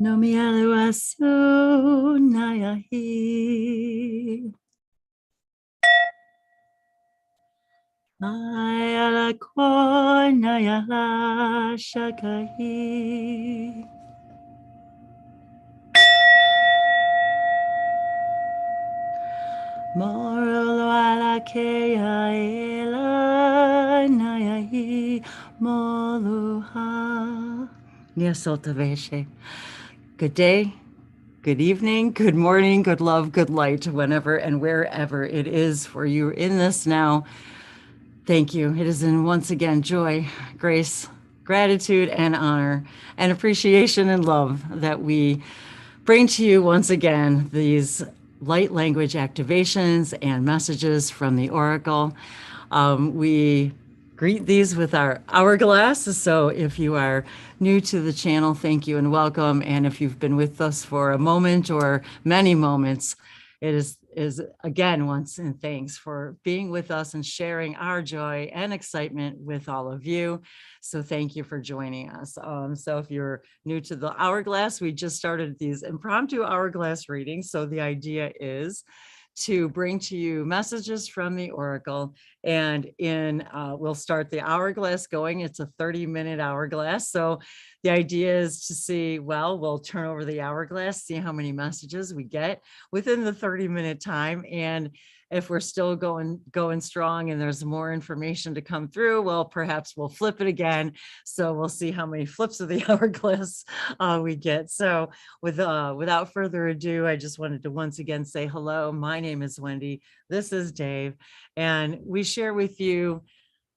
No mi aluasu nayahi. Ayala ko nayala shakahi. Morolo ala keya ela nayahi moluha. Niasota veshe. Good day, good evening, good morning, good love, good light, whenever and wherever it is for you in this now. Thank you. It is in once again joy, grace, gratitude, and honor, and appreciation and love that we bring to you once again these light language activations and messages from the Oracle. We greet these with our hourglass. So if you are new to the channel, thank you and welcome. And if you've been with us for a moment or many moments, it is again once and thanks for being with us and sharing our joy and excitement with all of you. So thank you for joining us. So if you're new to the hourglass, we just started these impromptu hourglass readings. So the idea is to bring to you messages from the Oracle, and we'll start the hourglass going. It's a 30-minute hourglass. So the idea is to see, well, we'll turn over the hourglass, see how many messages we get within the 30-minute time. And if we're still going strong and there's more information to come through, well, perhaps we'll flip it again. So we'll see how many flips of the hourglass we get. So without further ado, I just wanted to once again say hello. My name is Wendy. This is Dave. And we share with you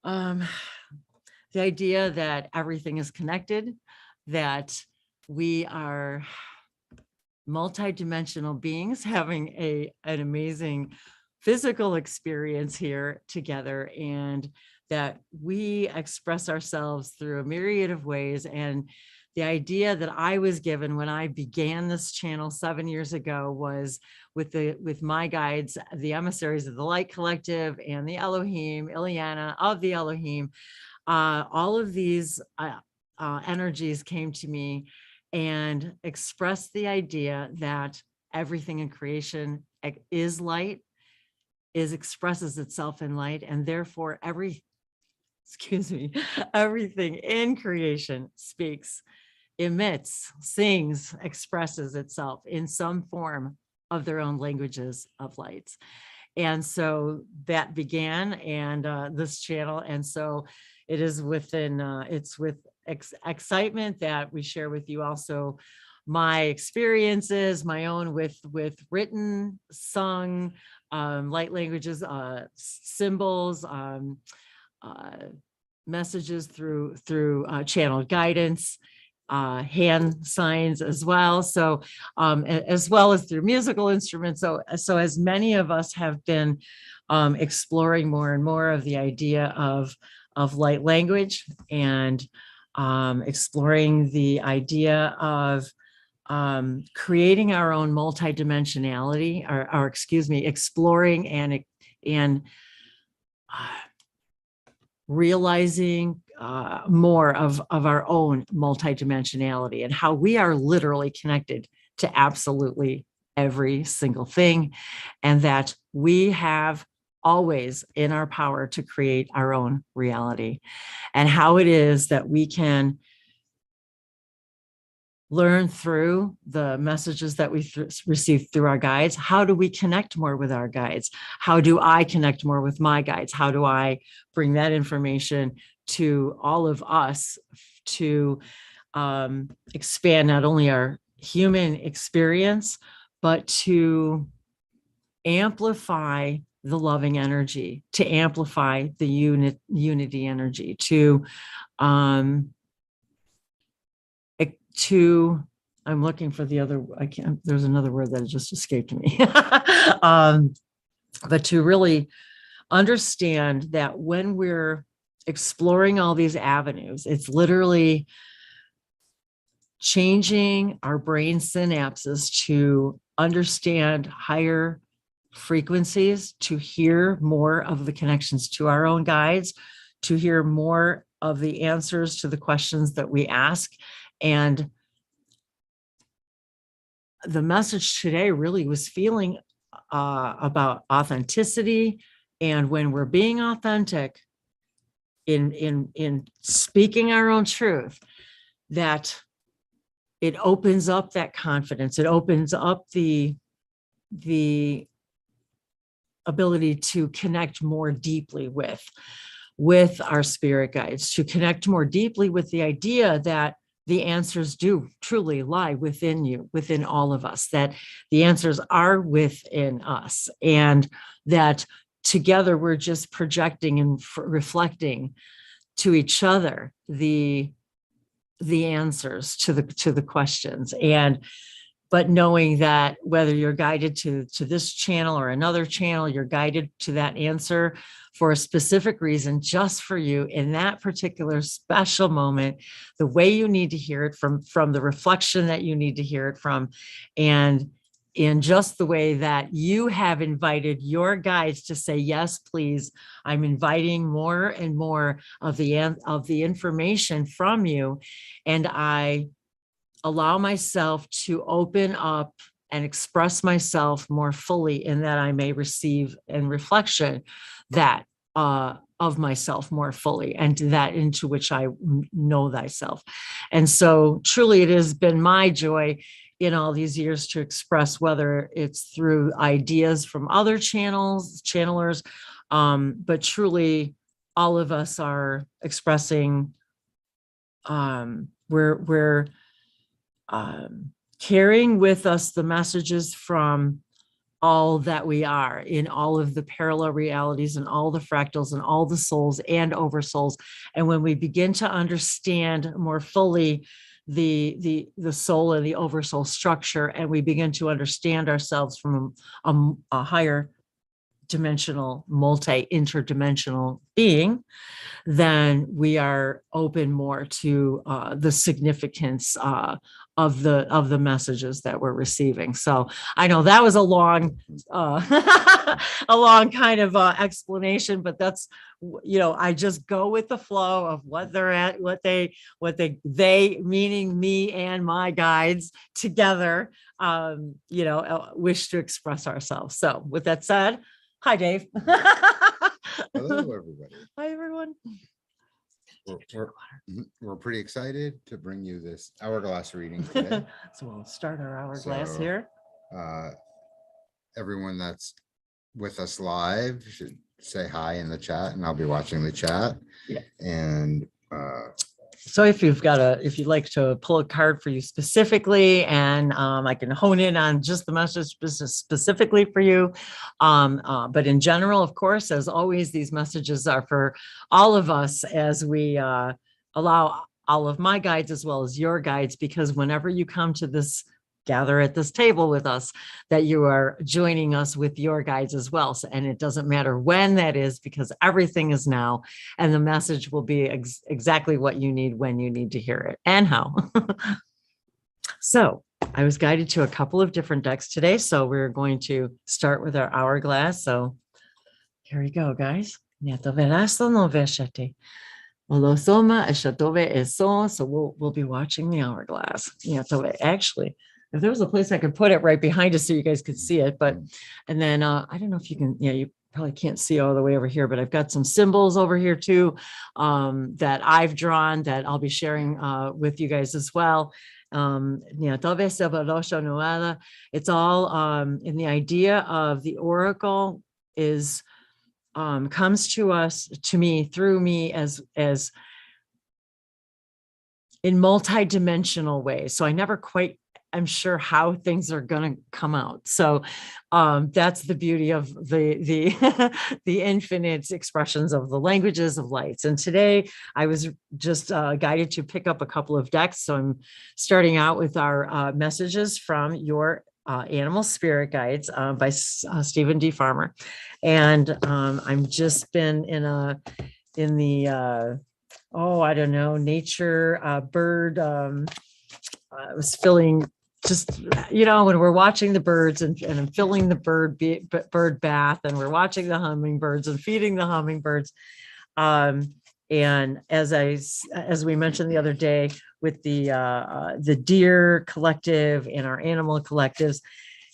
the idea that everything is connected, that we are multidimensional beings having an amazing physical experience here together, and that we express ourselves through a myriad of ways. And the idea that I was given when I began this channel 7 years ago was with my guides, the emissaries of the Light Collective and the Elohim, Ileana of the Elohim. All of these energies came to me and expressed the idea that everything in creation is light, expresses itself in light, and therefore everything in creation speaks, emits, sings, expresses itself in some form of their own languages of lights. And so that began, and this channel, and so it is it's with excitement that we share with you also my experiences, my own with written, sung, light languages, symbols, messages through channeled guidance, hand signs as well. So as well as through musical instruments. So as many of us have been exploring more and more of the idea of light language, and exploring the idea of creating our own multidimensionality, or exploring and realizing more of our own multidimensionality, and how we are literally connected to absolutely every single thing, and that we have always in our power to create our own reality, and how it is that we can learn through the messages that we receive through our guides. How do we connect more with our guides? How do I connect more with my guides? How do I bring that information to all of us to expand not only our human experience, but to amplify the loving energy, to amplify the unity energy, I'm looking for the other, there's another word that just escaped me. But to really understand that when we're exploring all these avenues, it's literally changing our brain synapses to understand higher frequencies, to hear more of the connections to our own guides, to hear more of the answers to the questions that we ask, and the message today really was feeling about authenticity. And when we're being authentic in speaking our own truth, that it opens up that confidence. It opens up the ability to connect more deeply with our spirit guides, to connect more deeply with the idea that the answers do truly lie within you, within all of us, that the answers are within us, and that together we're just projecting and reflecting to each other the answers to the questions. But knowing that whether you're guided to this channel or another channel, you're guided to that answer for a specific reason, just for you in that particular special moment, the way you need to hear it from the reflection that you need to hear it from, and in just the way that you have invited your guides to say, yes, please, I'm inviting more and more of the information from you, and I allow myself to open up and express myself more fully, in that I may receive in reflection that of myself more fully, and to that into which I know thyself. And so truly it has been my joy in all these years to express, whether it's through ideas from other channelers, but truly all of us are expressing, we're carrying with us the messages from all that we are, in all of the parallel realities and all the fractals and all the souls and oversouls. And when we begin to understand more fully the soul and the oversoul structure, and we begin to understand ourselves from a higher dimensional, interdimensional being, then we are open more to the significance of the messages that we're receiving. So I know that was a long a long kind of explanation, but that's, I just go with the flow of what they're at, what they meaning me and my guides together, wish to express ourselves. So with that said, hi, Dave. Hello, everybody. Hi, everyone. We're pretty excited to bring you this hourglass reading today. So we'll start our hourglass here. Everyone that's with us live should say hi in the chat, and I'll be watching the chat. Yeah. And so if you'd like to pull a card for you specifically, and I can hone in on just the message specifically for you. But in general, of course, as always, these messages are for all of us, as we allow all of my guides as well as your guides, because whenever you come to gather at this table with us, that you are joining us with your guides as well. So, and it doesn't matter when that is, because everything is now, and the message will be exactly what you need when you need to hear it and how. So I was guided to a couple of different decks today. So we're going to start with our hourglass. So here we go, guys. So we'll be watching the hourglass. Actually, if there was a place I could put it right behind us so you guys could see it, and then I don't know if you can, you probably can't see all the way over here, but I've got some symbols over here too, that I've drawn that I'll be sharing with you guys as well. It's all in the idea of the oracle is comes to me through me as in multidimensional ways. So I never quite I'm sure how things are going to come out. So that's the beauty of the infinite expressions of the languages of lights. And today I was just guided to pick up a couple of decks. So I'm starting out with our messages from your animal spirit guides by Stephen D. Farmer. And I'm just been in the I don't know, nature bird. I was feeling just, when we're watching the birds and I'm filling the bird bath, and we're watching the hummingbirds and feeding the hummingbirds. And And as we mentioned the other day with the deer collective and our animal collectives,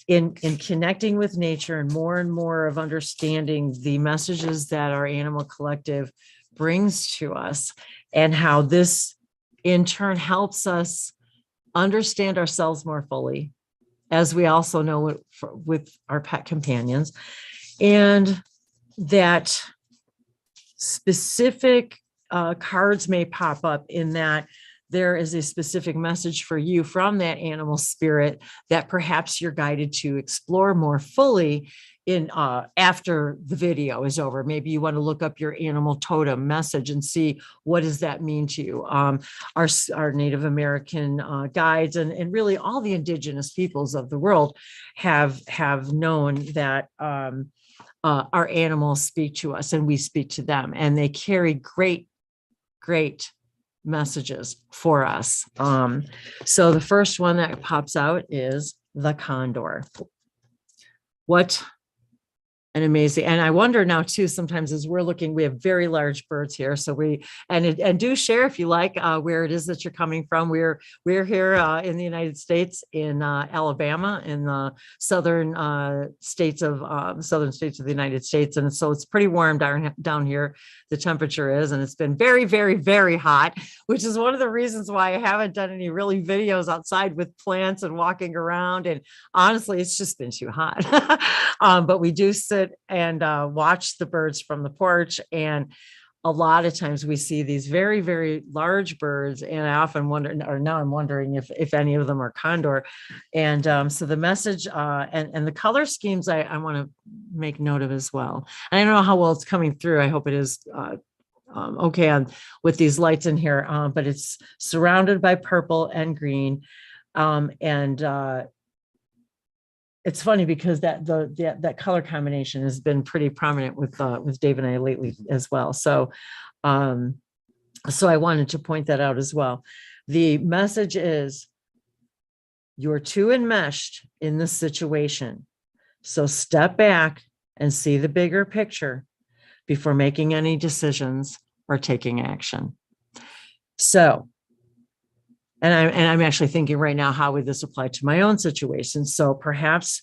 in connecting with nature and more of understanding the messages that our animal collective brings to us, and how this in turn helps us understand ourselves more fully, as we also know with our pet companions, and that specific cards may pop up in that there is a specific message for you from that animal spirit that perhaps you're guided to explore more fully in after the video is over. Maybe you want to look up your animal totem message and see what does that mean to you. Our Native American guides and really all the indigenous peoples of the world have known that our animals speak to us and we speak to them, and they carry great messages for us. So the first one that pops out is the condor. What an amazing, and I wonder now too, sometimes as we're looking, we have very large birds here. So and do share if you like where it is that you're coming from. We're here in the United States, in Alabama, in the southern states of the United States. And so it's pretty warm down here. The temperature is, and it's been very, very, very hot, which is one of the reasons why I haven't done any really videos outside with plants and walking around. And honestly, it's just been too hot. But we do sit and watch the birds from the porch. And a lot of times we see these very, very large birds. And I often wonder, or now I'm wondering if any of them are condor. And so the message and the color schemes I want to make note of as well. And I don't know how well it's coming through. I hope it is okay with these lights in here, but it's surrounded by purple and green. It's funny because that color combination has been pretty prominent with Dave and I lately as well. So I wanted to point that out as well. The message is, you're too enmeshed in this situation. So step back and see the bigger picture before making any decisions or taking action. So, and I'm actually thinking right now, how would this apply to my own situation? So perhaps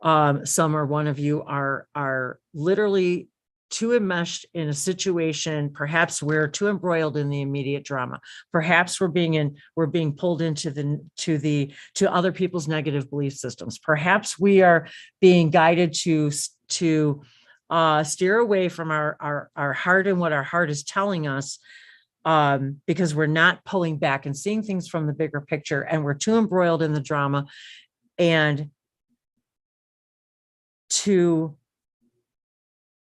some or one of you are literally too enmeshed in a situation. Perhaps we're too embroiled in the immediate drama. Perhaps we're being pulled into other people's negative belief systems. Perhaps we are being guided to steer away from our heart and what our heart is telling us, because we're not pulling back and seeing things from the bigger picture, and we're too embroiled in the drama. And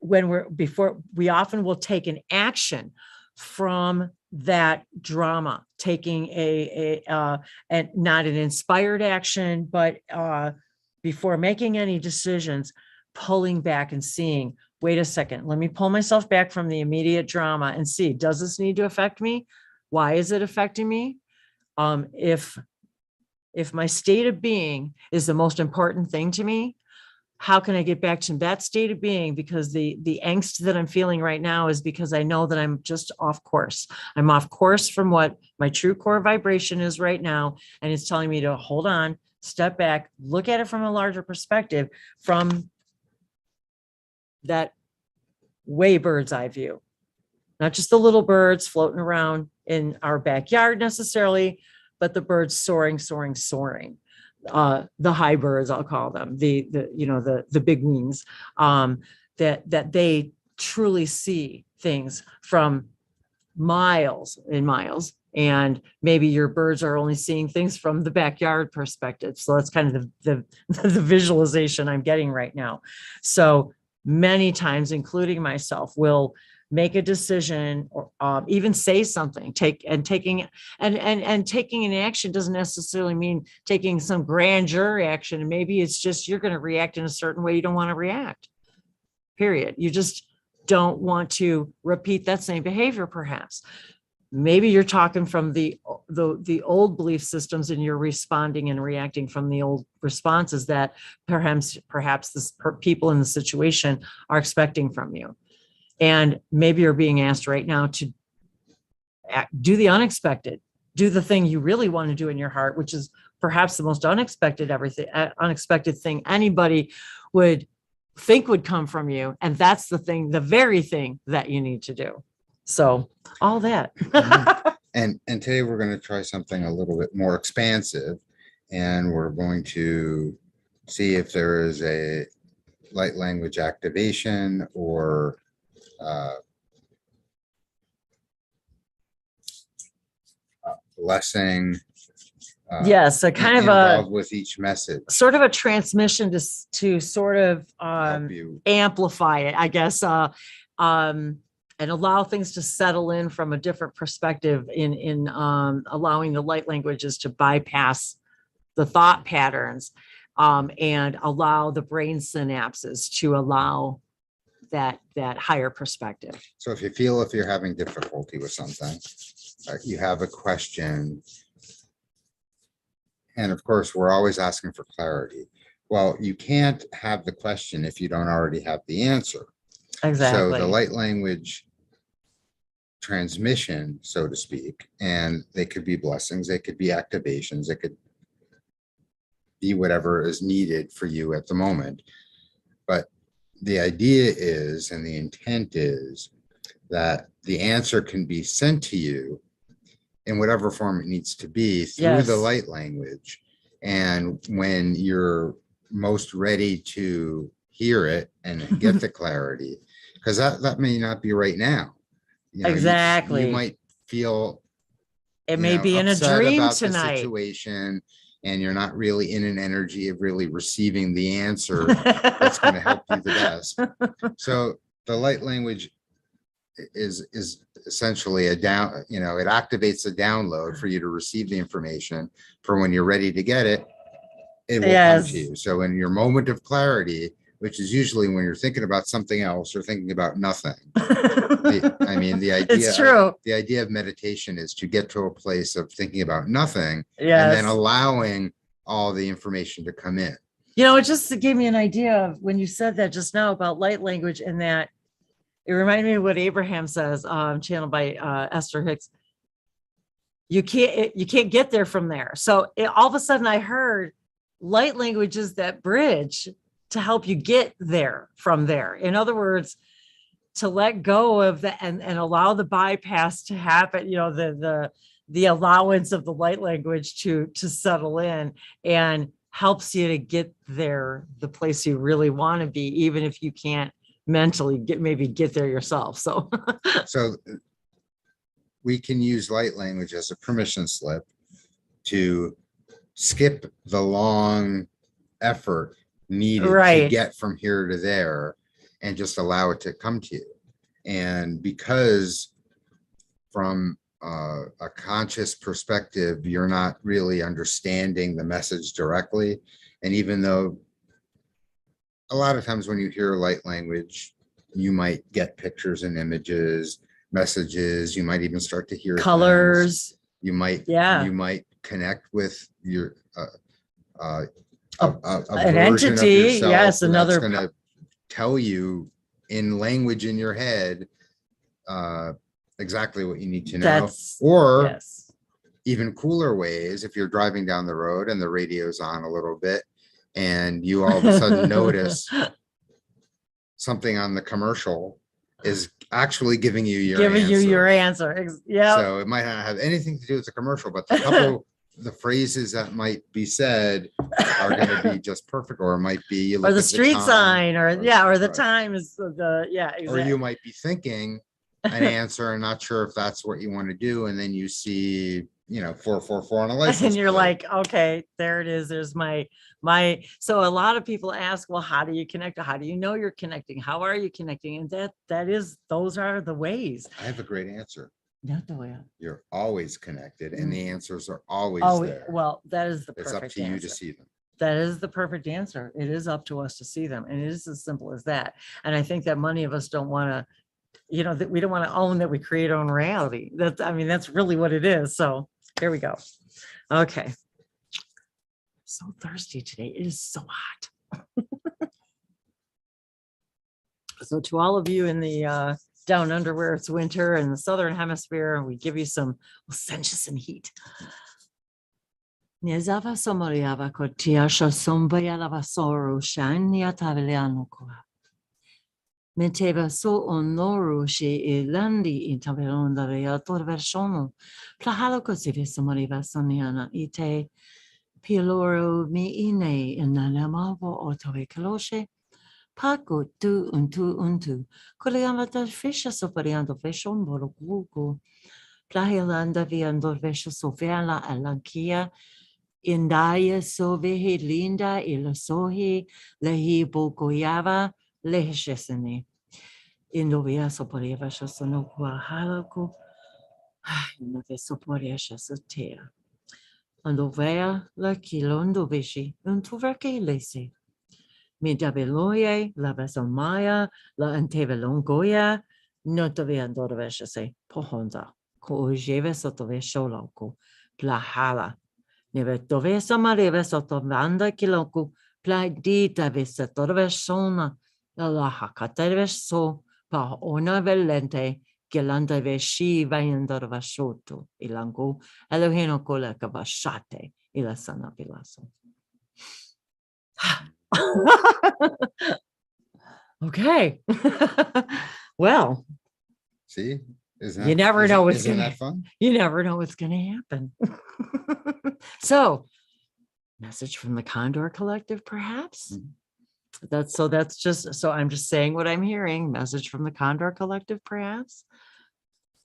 we often will take an action from that drama, taking and not an inspired action, but before making any decisions, pulling back and seeing, wait a second, let me pull myself back from the immediate drama and see, does this need to affect me? Why is it affecting me? If my state of being is the most important thing to me, how can I get back to that state of being? Because the angst that I'm feeling right now is because I know that I'm just off course. I'm off course from what my true core vibration is right now. And it's telling me to hold on, step back, look at it from a larger perspective, from that way bird's eye view, not just the little birds floating around in our backyard necessarily, but the birds soaring. The high birds, I'll call them, the big wings, that they truly see things from miles and miles. And maybe your birds are only seeing things from the backyard perspective. So that's kind of the visualization I'm getting right now. So many times, including myself, will make a decision or even say something, taking an action doesn't necessarily mean taking some grandeur action. And maybe it's just, you're going to react in a certain way you don't want to react, period. You just don't want to repeat that same behavior. Perhaps maybe you're talking from the old belief systems and you're responding and reacting from the old responses that perhaps people in the situation are expecting from you. And maybe you're being asked right now do the unexpected, do the thing you really want to do in your heart, which is perhaps the most unexpected thing anybody would think would come from you. And that's the thing, the very thing that you need to do. So all that. And today we're going to try something a little bit more expansive, and we're going to see if there is a light language activation or blessing. Yes, a kind of involved with each message, sort of a transmission to sort of help you amplify it, I guess, and allow things to settle in from a different perspective in allowing the light languages to bypass the thought patterns, and allow the brain synapses to allow that higher perspective. So if you're having difficulty with something, you have a question, and of course we're always asking for clarity. Well, you can't have the question if you don't already have the answer. Exactly. So the light language transmission, so to speak, and they could be blessings, they could be activations, it could be whatever is needed for you at the moment. But the idea is, and the intent is, that the answer can be sent to you in whatever form it needs to be through the light language. And when you're most ready to hear it and get the clarity, because that may not be right now. Exactly. You might feel it may be in a dream about tonight. the situation, and you're not really in an energy of really receiving the answer that's going to help you the best. So the light language is essentially it activates a download for you to receive the information for when you're ready to get it. It will come to you. So in your moment of clarity, which is usually when you're thinking about something else or thinking about nothing. The idea, it's true. The idea of meditation is to get to a place of thinking about nothing, and Yes. then allowing all the information to come in. It just gave me an idea of when you said that just now about light language, and that it reminded me of what Abraham says, channeled by Esther Hicks. You can't get there from there. So all of a sudden I heard light language is that bridge to help you get there from there. In other words, to let go of that and allow the bypass to happen, the allowance of the light language to settle in, and helps you to get there, the place you really want to be, even if you can't mentally get there yourself. So we can use light language as a permission slip to skip the long effort needed to get from here to there, and just allow it to come to you. And because from a conscious perspective, you're not really understanding the message directly. And even though a lot of times when you hear light language, you might get pictures and images, messages, you might even start to hear colors. Things. You might connect with your an entity. Yes, another going to tell you in language in your head exactly what you need to know. Or even cooler ways, if you're driving down the road and the radio's on a little bit, and you all of a sudden notice something on the commercial is actually giving you your answer. Yeah. So it might not have anything to do with the commercial, but the couple the phrases that might be said are going to be just perfect, or it might be you look or the at street time, sign, or the time is exactly. Or you might be thinking an answer and not sure if that's what you want to do, and then you see 444 on a license and you're plate. like, okay, there it is. There's my. So a lot of people ask, well, how do you connect? How do you know you're connecting? How are you connecting? And those are the ways. I have a great answer. Not the way. You're always connected, and the answers are always there. Well, that is the perfect answer. It's up to you to see them. That is the perfect answer. It is up to us to see them, and it is as simple as that. And I think that many of us don't want to, that we don't want to own that we create our own reality. That's really what it is. So here we go. Okay. So thirsty today. It is so hot. So to all of you in the down under where it's winter in the southern hemisphere, and we give you some, we'll send you some heat. Nezava somoriava kotiasha sombaya lava soro shania taviliano koa. Meteva so onoru she ilandi intavelonda vea torversono. Plahalo cosive somoriva soniana ite piloro mi ine in nalamavo otove kaloshe. Paco tu untu. Coleamata fisha sopariando feshon borogugu. Plahilanda viandor vesha sofiala alankia. Indaya sovehi linda ilasohi lehi bogoyava leheshesene. Indovia soporiva shasono halako. Nove soporia shasotea. Andovea la kilondo vishi untuverke lese. Midabeloye, la Vesomaya, la Antevelongoya, Notove Andorveshase, Pohonda, Ko Ujeve Sotove Sholoko, Plahala, Nevetove Samareve Sotovanda Kiloko, Pladita Vesetorve Sona, la Hakateves so, Pa Ona Velente, Gelanda Veshi Vayandorvashoto, Ilango, Elohino Koleka Vashate, Ilasana Pilaso. Okay. Well, see, you never know what's isn't gonna, that fun? you never know what's gonna happen. So, message from the Condor Collective, perhaps. That's just, so I'm just saying what I'm hearing. Message from the Condor Collective, perhaps.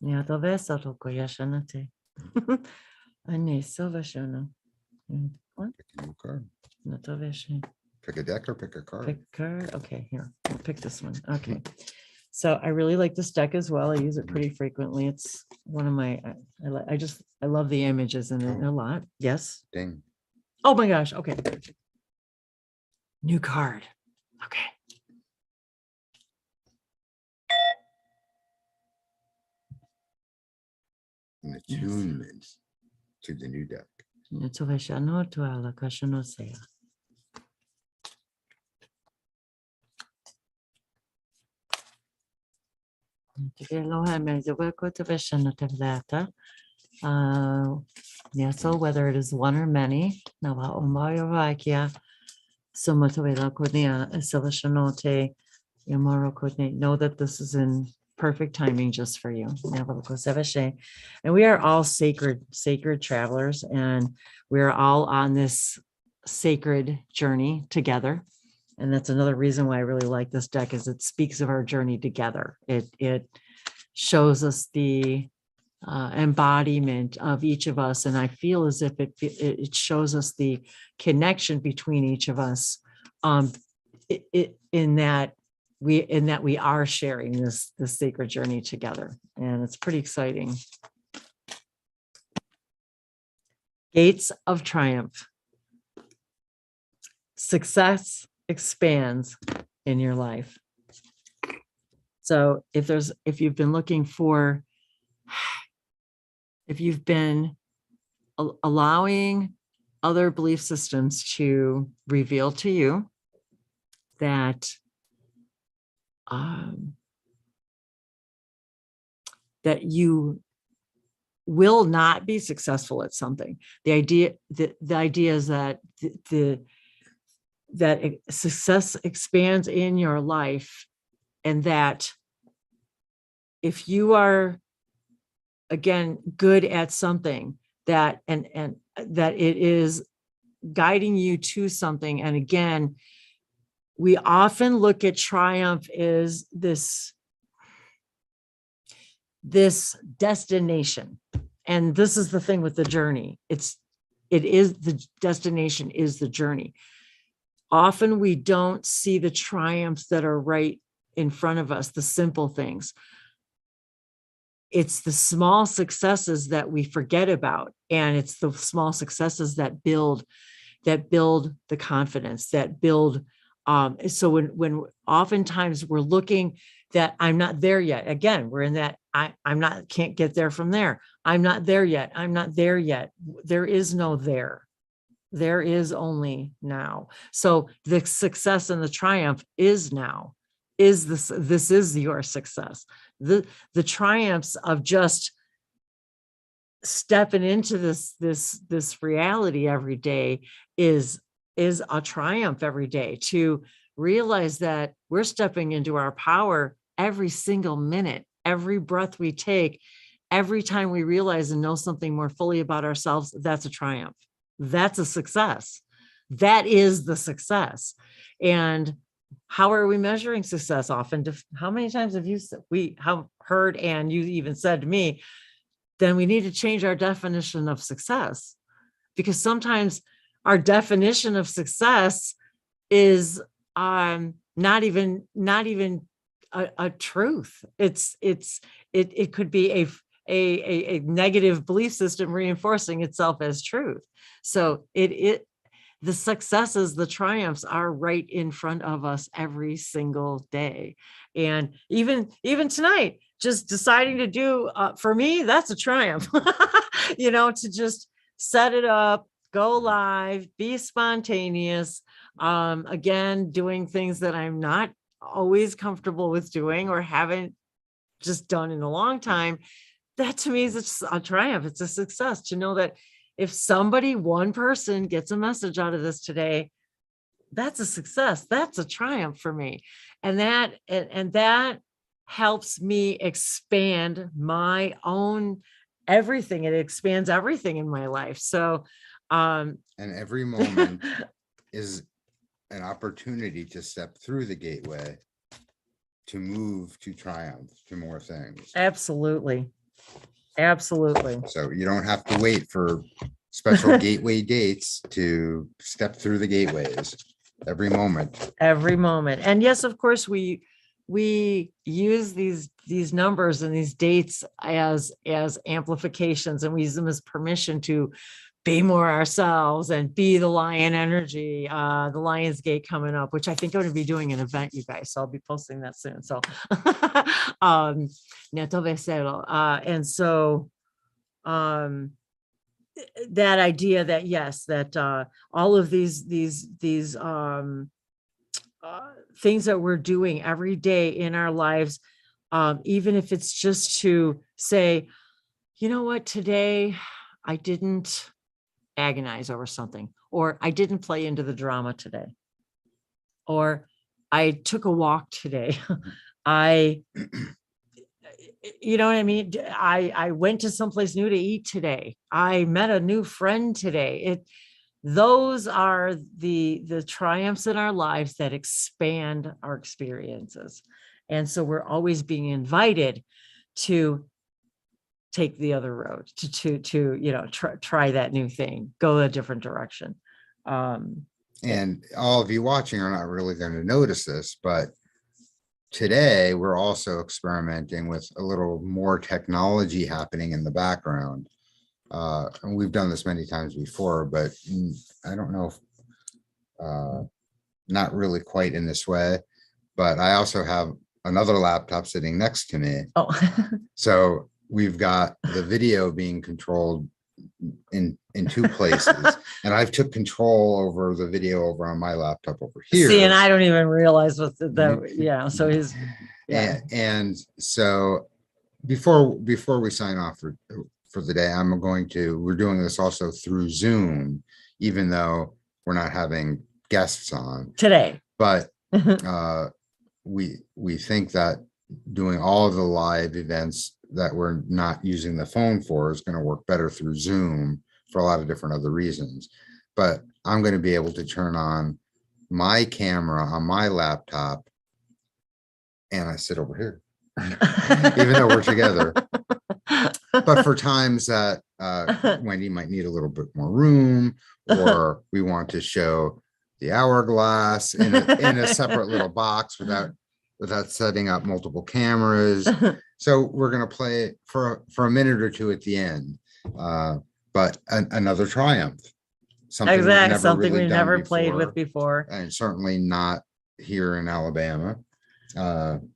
Yeah, what? Pick a new card. Not the vision. Pick a deck or pick a card. Pick a card. Okay, here, I'll pick this one. Okay. So I really like this deck as well. I use it pretty frequently. It's one of my, I love the images in it a lot. Yes. Ding. Oh my gosh. Okay. New card. Okay. An attunement to the new deck. So whether it is one or many, know that this is in perfect timing just for you. And we are all sacred travelers, and we're all on this sacred journey together. And that's another reason why I really like this deck, is it speaks of our journey together. It shows us the embodiment of each of us, and I feel as if it shows us the connection between each of us, in that we are sharing this sacred journey together, and it's pretty exciting. Gates of Triumph. Success expands in your life. So if you've been looking for, if you've been allowing other belief systems to reveal to you that that you will not be successful at something, the idea is that that success expands in your life, and that if you are, again, good at something, that and that it is guiding you to something. And again, we often look at triumph as this destination. And this is the thing with the journey. It is the destination is the journey. Often we don't see the triumphs that are right in front of us, the simple things. It's the small successes that we forget about. And it's the small successes that build the confidence, that build. So when oftentimes we're looking that I'm not there yet. Again, we're in that can't get there from there. I'm not there yet. I'm not there yet. There is no there. There is only now. So the success and the triumph is now. this is your success. The triumphs of just stepping into this reality every day is a triumph every day, to realize that we're stepping into our power every single minute, every breath we take, every time we realize and know something more fully about ourselves. That's a triumph. That's a success. That is the success. And how are we measuring success? Often, how many times have we have heard, and you even said to me, then we need to change our definition of success, because sometimes our definition of success is not even a truth. It could be a negative belief system reinforcing itself as truth. So the successes, the triumphs are right in front of us every single day. And even tonight, just deciding to do, for me, that's a triumph, to just set it up, go live, be spontaneous. Again, doing things that I'm not always comfortable with doing or haven't just done in a long time. That to me is a triumph. It's a success to know that if one person gets a message out of this today, that's a success. That's a triumph for me. And that helps me expand my own everything. It expands everything in my life. So, and every moment is an opportunity to step through the gateway, to move to triumph, to more things. Absolutely. So you don't have to wait for special gateway dates to step through the gateways. Every moment. And yes, of course, we use these numbers and these dates as amplifications, and we use them as permission to be more ourselves and be the lion energy. The Lion's Gate coming up, which I think I'm going to be doing an event, you guys. So I'll be posting that soon. So and so that idea that yes, that all of these things that we're doing every day in our lives, even if it's just to say, you know what, today I didn't agonize over something, or I didn't play into the drama today, or I took a walk today. You know what I mean? I went to someplace new to eat today. I met a new friend today. Those are the triumphs in our lives that expand our experiences. And so we're always being invited to take the other road, to try that new thing, go a different direction. And all of you watching are not really going to notice this, but today we're also experimenting with a little more technology happening in the background. And we've done this many times before, but I don't know if not really quite in this way. But I also have another laptop sitting next to me. Oh. So we've got the video being controlled in two places, and I've took control over the video over on my laptop over here. See, and I don't even realize what so he's and so before we sign off for the day, we're doing this also through Zoom, even though we're not having guests on today, but we think that doing all of the live events that we're not using the phone for is going to work better through Zoom for a lot of different other reasons. But I'm going to be able to turn on my camera on my laptop, and I sit over here, even though we're together. But for times that Wendy might need a little bit more room, or we want to show the hourglass in a separate little box without setting up multiple cameras. So we're going to play for a minute or two at the end. But another triumph. Something we've never played with before. And certainly not here in Alabama,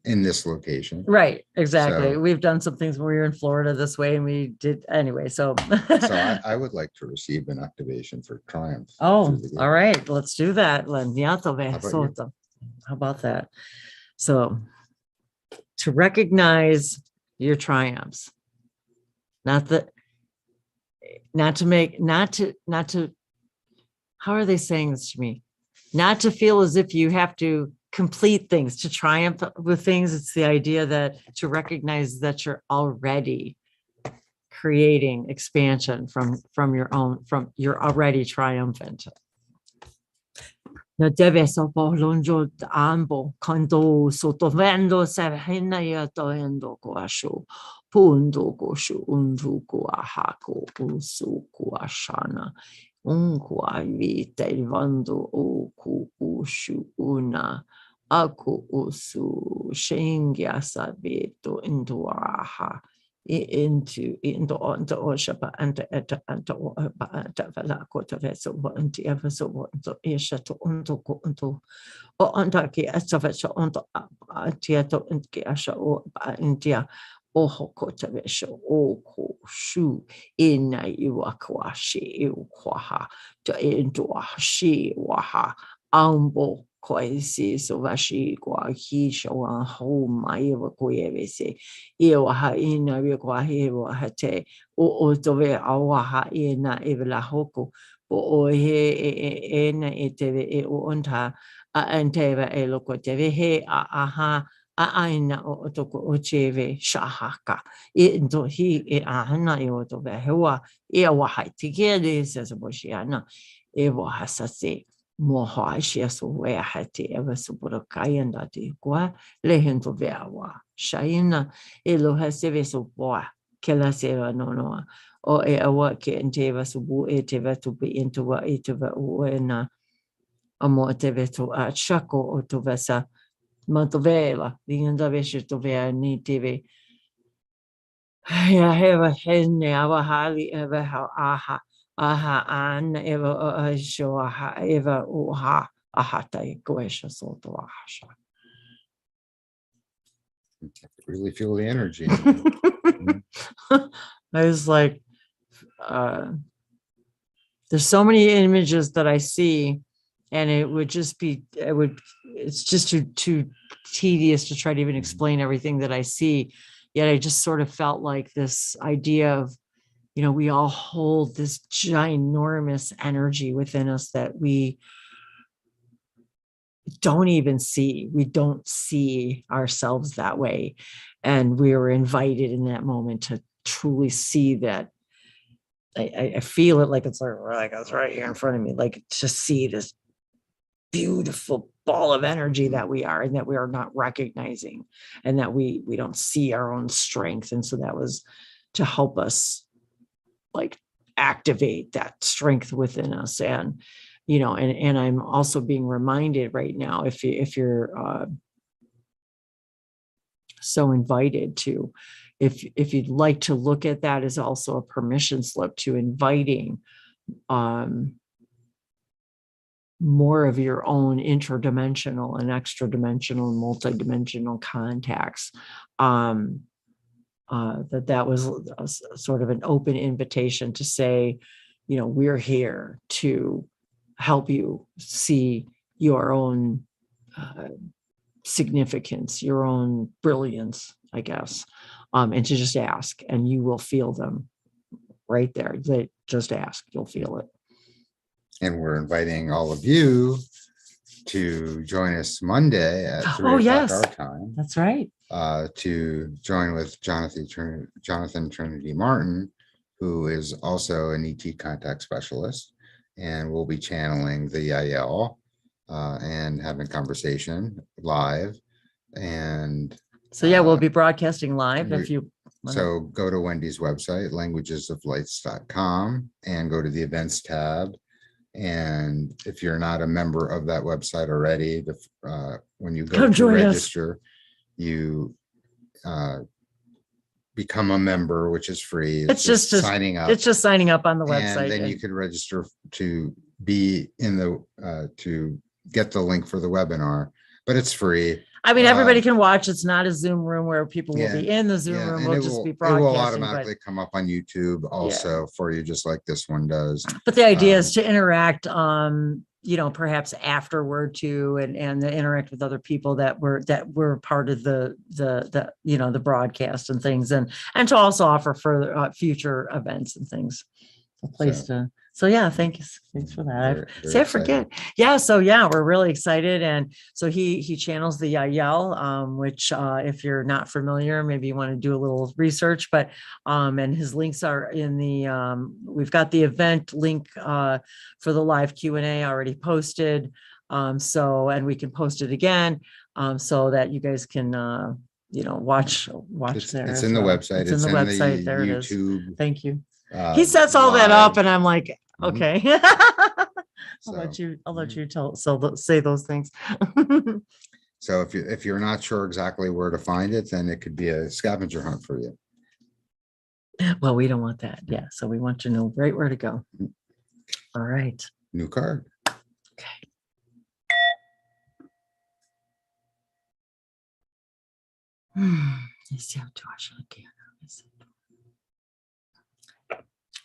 in this location. Right, exactly. So, we've done some things when we were in Florida this way, and we did anyway. So I would like to receive an activation for triumph. Oh, all right. Let's do that. How about that? So to recognize your triumphs, not to, how are they saying this to me? Not to feel as if you have to complete things, to triumph with things. It's the idea that to recognize that you're already creating expansion from your own, you're already triumphant. Na deve so polonjo ambo kando sotovendo sevhina toendo koashu pundo koshu undu koahako usu koashana unkwa vite vando oku ushu una aku usu shengya sabeto induaha into oshapa and vala kota veso and ever so isha to unto o antaki asavacho unto tieto and kiasha o india o hokota vesho o ko shu in iwakwashi iwakwaha to into shi waha ambo koisi so vashi kwa hisha wa ho mai wa koyevese iwa ina we kwa hewa hate o tove awa ina evela hoko o he ena eteve e onta anteva e lokoteve he aha aina o toko o cheve shahaka into he ahana e o tove hewa e wa hatikede says boshiana ewa hasase moha so where hati ever supura kayanda ti kwa lehento veawa shaina elo haseve so boa kela seva no o e awa ke enteva subu e teva to be into wa eteva uena amo teve to a chako o to vesa mantovela vinda veshe to vea ni teve ya heva henne awa hali ever how aha an eva sho aha eva uha ahata goesha soto ahasha. Really feel the energy. I was like, there's so many images that I see, and it would just be, it's just too tedious to try to even explain everything that I see. Yet I just sort of felt like this idea of, we all hold this ginormous energy within us that we don't even see. We don't see ourselves that way. And we were invited in that moment to truly see that. I feel it like it's right here in front of me, like to see this beautiful ball of energy that we are, and that we are not recognizing, and that we don't see our own strength. And so that was to help us like activate that strength within us. And and I'm also being reminded right now, if you're so invited to, if you'd like to look at that as also a permission slip to inviting more of your own interdimensional and extra dimensional and multidimensional contacts, that was a sort of an open invitation to say, we're here to help you see your own significance, your own brilliance, I guess, and to just ask, and you will feel them right there. They just ask, you'll feel it. And we're inviting all of you to join us Monday at 3 o'clock our time. That's right. To join with Jonathan Trinity Martin, who is also an ET contact specialist, and we'll be channeling the IL and having conversation live. And so we'll be broadcasting live. If you so go to Wendy's website, languagesoflights.com, and go to the events tab. And if you're not a member of that website already, when you go to register, you become a member, which is free. It's just signing up. It's just signing up on the website. And then you can register to be in the to get the link for the webinar, but it's free. I mean, everybody can watch. It's not a Zoom room where people will be in the Zoom room. We'll just be broadcasting. It will automatically come up on YouTube also for you, just like this one does. But the idea is to interact, perhaps afterward too, and interact with other people that were part of the broadcast and things, and to also offer further future events and things. A place so yeah, thanks for that. I forget. Yeah, so yeah, we're really excited. And so he channels the Yael, which if you're not familiar, maybe you want to do a little research, but and his links are in the we've got the event link for the live Q&A already posted. So, and we can post it again so that you guys can watch there. It's in the website. It's in the website. There YouTube. It is. Thank you. He sets all that up, and I'm like, okay. I'll let you say those things. So if you're not sure exactly where to find it, then it could be a scavenger hunt for you. Well, we don't want that. Yeah. So we want to know right where to go. All right. New card. Okay.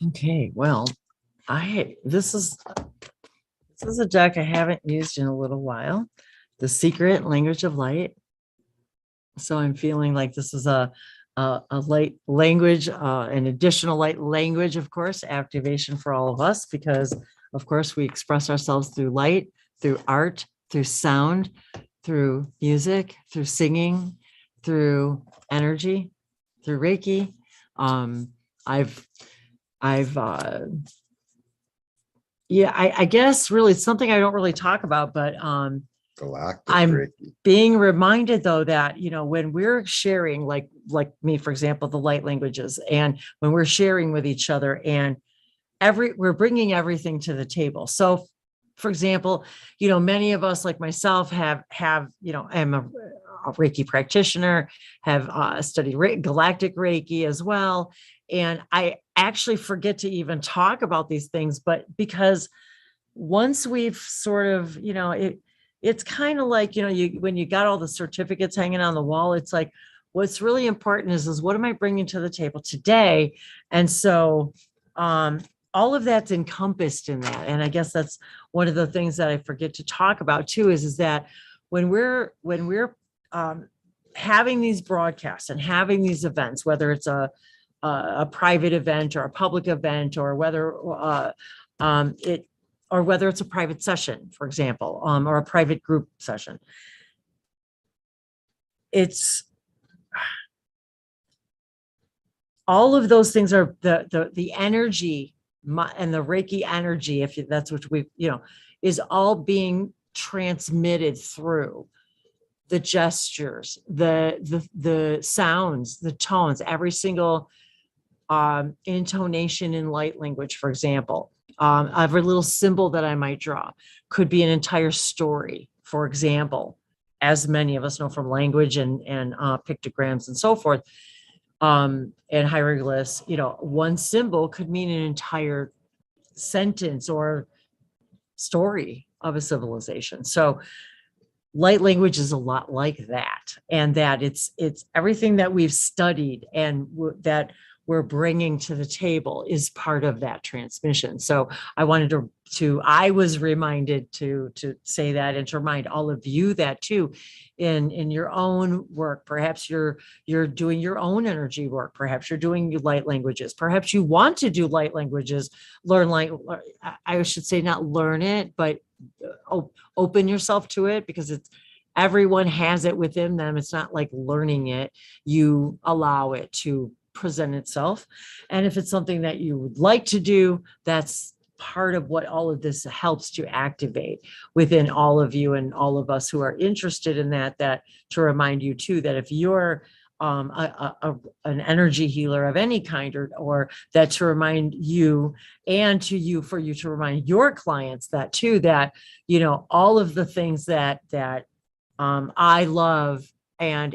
Okay, well, this is a deck I haven't used in a little while. The Secret Language of Light. So I'm feeling like this is a light language, an additional light language, of course, activation for all of us, because of course we express ourselves through light, through art, through sound, through music, through singing, through energy, through Reiki. I guess really it's something I don't really talk about, but Galactic I'm Reiki. Being reminded though that, when we're sharing, like me, for example, the light languages, and when we're sharing with each other, and we're bringing everything to the table. So for example, many of us, like myself, have I'm a Reiki practitioner, have studied Galactic Reiki as well. And I actually forget to even talk about these things, but because once we've sort of, it's kind of like, when you got all the certificates hanging on the wall, it's like, what's really important is what am I bringing to the table today? And so all of that's encompassed in that. And I guess that's one of the things that I forget to talk about too, is that when we're having these broadcasts and having these events, whether it's a private event or a public event, or whether it's a private session, for example, or a private group session, it's all of those things are the energy and the Reiki energy, if that's what is all being transmitted through the gestures, the sounds, the tones, every single intonation in light language, for example. Every little symbol that I might draw could be an entire story, for example, as many of us know from language and pictograms and so forth. And hieroglyphs, one symbol could mean an entire sentence or story of a civilization. So light language is a lot like that, and that it's everything that we've studied and that we're bringing to the table is part of that transmission. So I wanted I was reminded to say that, and to remind all of you that too, in your own work. Perhaps you're doing your own energy work. Perhaps you're doing light languages. Perhaps you want to do light languages, I should say not learn it, but open yourself to it, because everyone has it within them. It's not like learning it. You allow it to present itself. And if it's something that you would like to do, that's part of what all of this helps to activate within all of you and all of us who are interested in that to remind you too, that if you're an energy healer of any kind, or that to remind you, and for you to remind your clients that too, that, all of the things that I love and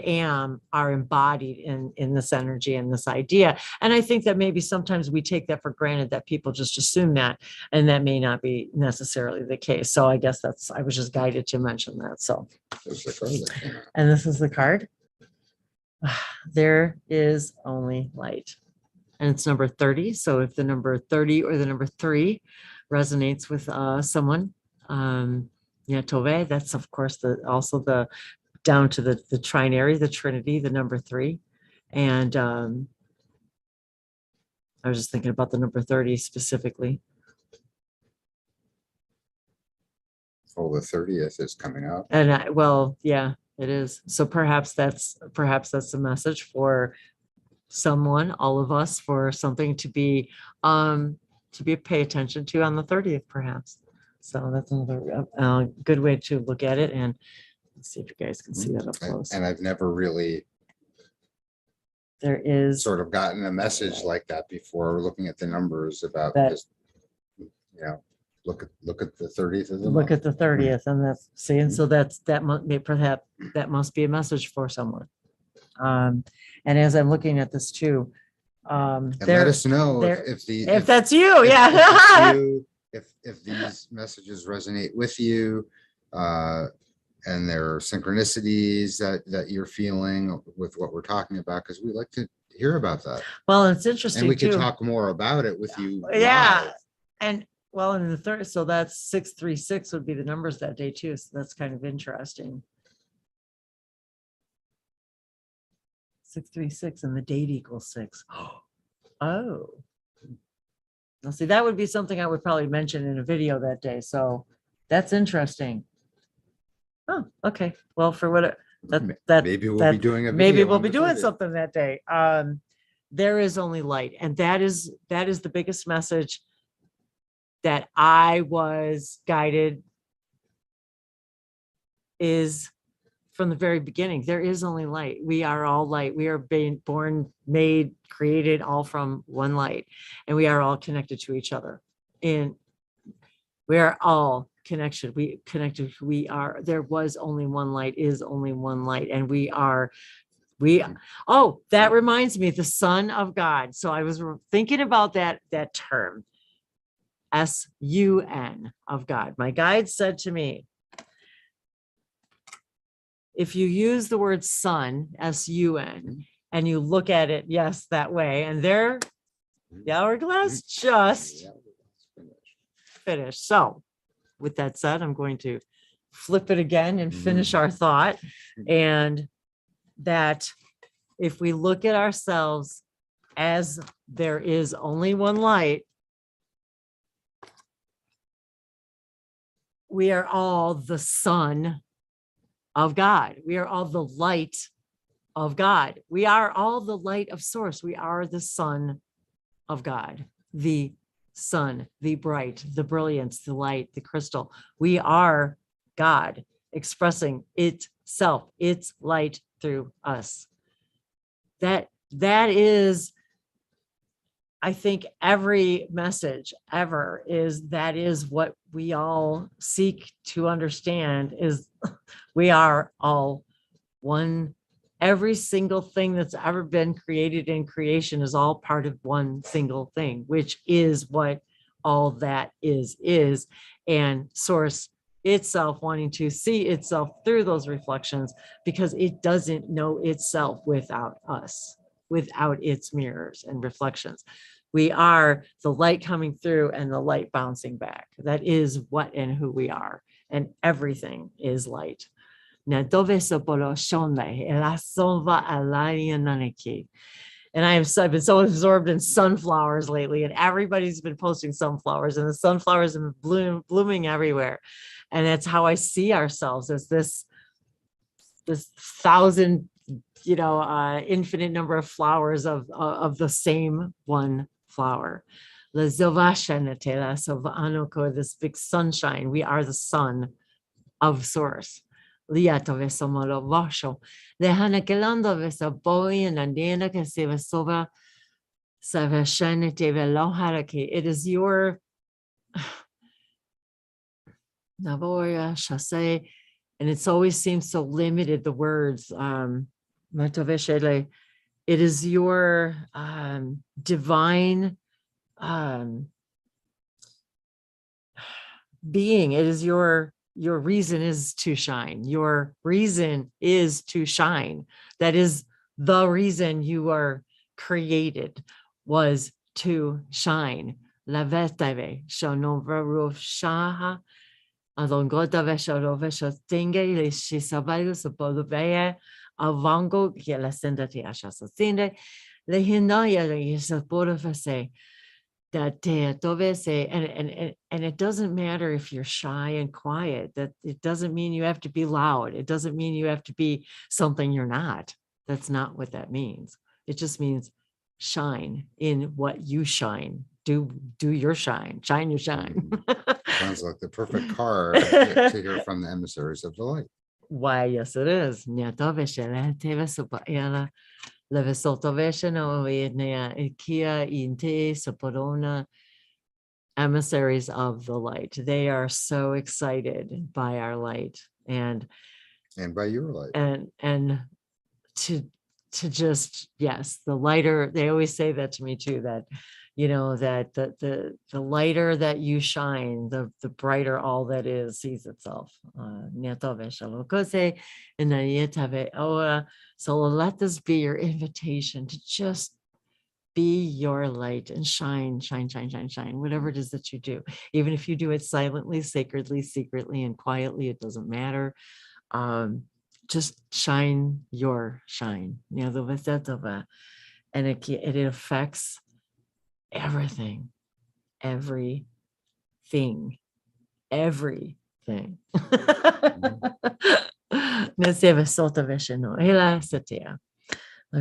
are embodied in this energy and this idea. And I think that maybe sometimes we take that for granted, that people just assume that, and that may not be necessarily the case. So I guess I was just guided to mention that. So, and this is the card. There is only light, and it's number 30. So if the number 30 or the number 3 resonates with someone, Yeah, Tove, that's of course also the down to the trinary, the Trinity, the number 3. And I was just thinking about the number 30 specifically. Oh, the 30th is coming up. And well, yeah, it is. So perhaps that's a message for someone, all of us, for something to be pay attention to on the 30th, perhaps. So that's another good way to look at it. And let's see if you guys can see that up close. And I've never really there is sort of gotten a message like that before, looking at the numbers about that, just, you know, look at the 30th of the look month. at the 30th, and that's see, and so that must be a message for someone. And as I'm looking at this too, And let us know if that's you, if these messages resonate with you, and there are synchronicities that you're feeling with what we're talking about, because we like to hear about that. Well, it's interesting, and we can too. talk more about it with you. Yeah, live. and well, in the third, so that's 636 would be the numbers that day too. So that's kind of interesting. 636 and the date equals 6. Oh, now see, that would be something I would probably mention in a video that day. So that's interesting. Oh, okay. Well, for what maybe we'll be doing a video. Maybe we'll be doing something that day. There is only light, and that is the biggest message that I was guided, is from the very beginning. There is only light. We are all light. We are being born, made, created all from one light, and we are all connected to each other. And we are all connected. There was only one light, is only one light, and oh, that reminds me, the Son of God. So I was thinking about that term, S-U-N, of God. My guide said to me, if you use the word son, S-U-N, and you look at it, yes, that way, and there, the hourglass just finished. So with that said, I'm going to flip it again and finish our thought. And that if we look at ourselves as there is only one light, we are all the Son of God. We are all the light of God. We are all the light of source. We are the Son of God, the sun, the bright, the brilliance, the light, the crystal. We are God expressing itself, its light through us. That is, I think, every message ever that is what we all seek to understand, is we are all one. Every single thing that's ever been created in creation is all part of one single thing, which is what all that is. And source itself wanting to see itself through those reflections, because it doesn't know itself without us, without its mirrors and reflections. We are the light coming through and the light bouncing back. That is what and who we are. And everything is light. And I've been so absorbed in sunflowers lately, and everybody's been posting sunflowers, and the sunflowers have been blooming everywhere. And that's how I see ourselves, as this thousand, infinite number of flowers of the same one flower. This big sunshine. We are the sun of source. It is your and it's always seems so limited, the words. It is your divine being. It is your reason is to shine. Your reason is to shine. That is the reason you are created, was to shine. Alongota vesho vesho tinge le shisabayu sabodobaya avango la sendati ashasinde le hinaya le sabodofase that say and it doesn't matter if you're shy and quiet, that it doesn't mean you have to be loud. It doesn't mean you have to be something you're not. That's not what that means. It just means shine in what you shine. Do your shine your shine. Sounds like the perfect card to hear from the emissaries of the light. Why, yes, it is. Emissaries of the light. They are so excited by our light and by your light. And to just, yes, the lighter, they always say that to me too, that that the lighter that you shine, the brighter all that is sees itself. So let this be your invitation to just be your light and shine, whatever it is that you do. Even if you do it silently, sacredly, secretly, and quietly, it doesn't matter. Just shine your shine. And it affects everything. I've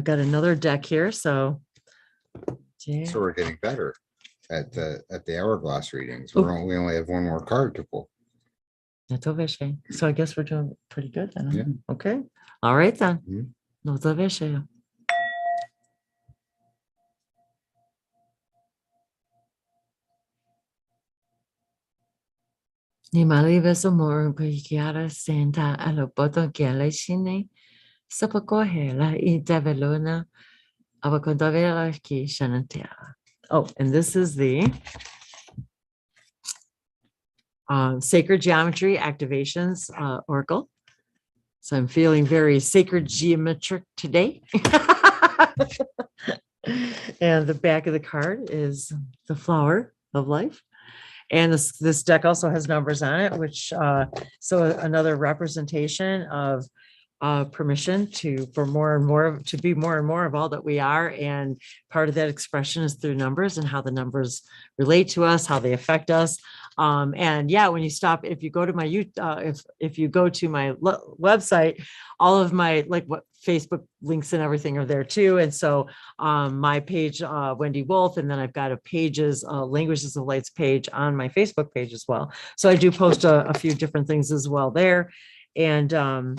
got another deck here, so we're getting better at the hourglass readings. We only have one more card to pull. So I guess we're doing pretty good then. Huh? Yeah. Okay. All right then. Ni malives amor chiara senta allo botto galaxine sapacohela I develona avacondavela ki shanantera. Oh, and this is the Sacred Geometry Activations Oracle. So I'm feeling very sacred geometric today. And the back of the card is the flower of life. And this deck also has numbers on it, which so another representation of permission to be more and more of all that we are. And part of that expression is through numbers and how the numbers relate to us, how they affect us. And yeah, when you stop, if you go to my if you go to my website, all of my Facebook links and everything are there too. And so my page, Wendy Wolf, and then I've got a pages, Languages of Lights page on my Facebook page as well. So I do post a few different things as well there. And so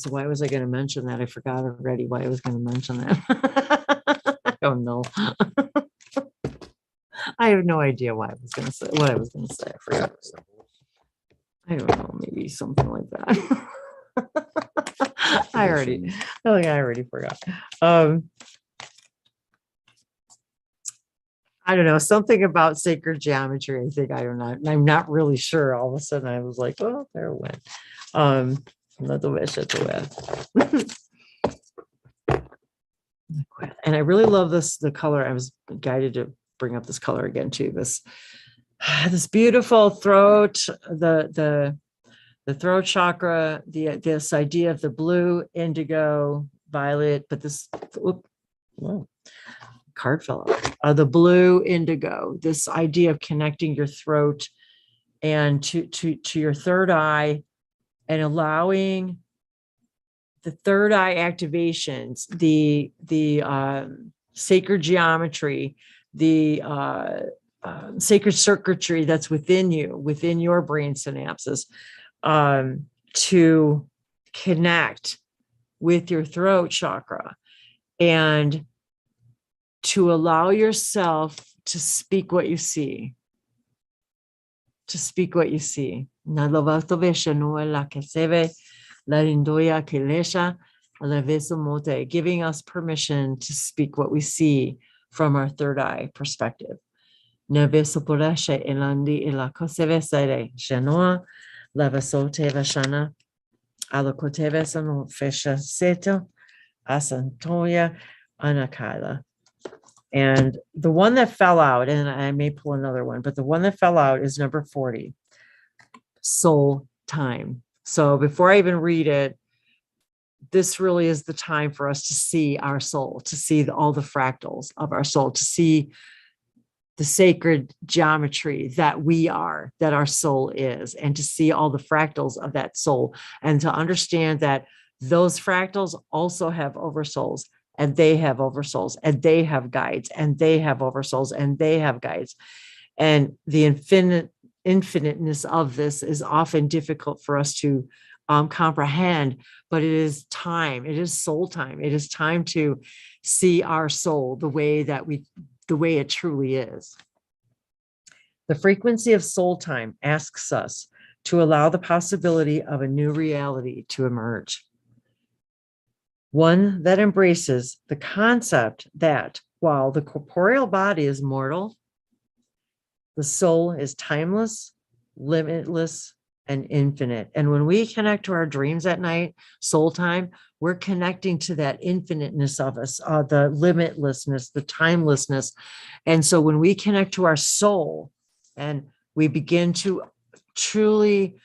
why was I going to mention that? I forgot already why I was going to mention that. I don't know. I have no idea why I was going to say what I was going to say. I forgot. I don't know, maybe something like that. I already forgot. I don't know, something about sacred geometry. I think, I don't know. I'm not really sure. All of a sudden I was like, oh, there it went. And I really love the color. I was guided to bring up this color again too. This beautiful throat, the throat chakra, this idea of the blue, indigo, violet, but this card fell out. The blue, indigo, this idea of connecting your throat and to your third eye, and allowing the third eye activations, the sacred geometry, the sacred circuitry that's within you, within your brain synapses, to connect with your throat chakra and to allow yourself to speak what you see. To speak what you see. Giving us permission to speak what we see from our third eye perspective. And the one that fell out, and I may pull another one, but the one that fell out is number 40. soul time. So before I even read it, this really is the time for us to see our soul, to see all the fractals of our soul, to see the sacred geometry that we are, that our soul is, and to see all the fractals of that soul, and to understand that those fractals also have oversouls, and they have oversouls, and they have guides, and they have oversouls, and they have guides. And the infiniteness of this is often difficult for us to comprehend, but it is time. It is soul time. It is time to see our soul the way it truly is. The frequency of soul time asks us to allow the possibility of a new reality to emerge. One that embraces the concept that while the corporeal body is mortal, the soul is timeless, limitless, and infinite. And when we connect to our dreams at night, soul time, we're connecting to that infiniteness of us, the limitlessness, the timelessness. And so when we connect to our soul and we begin to truly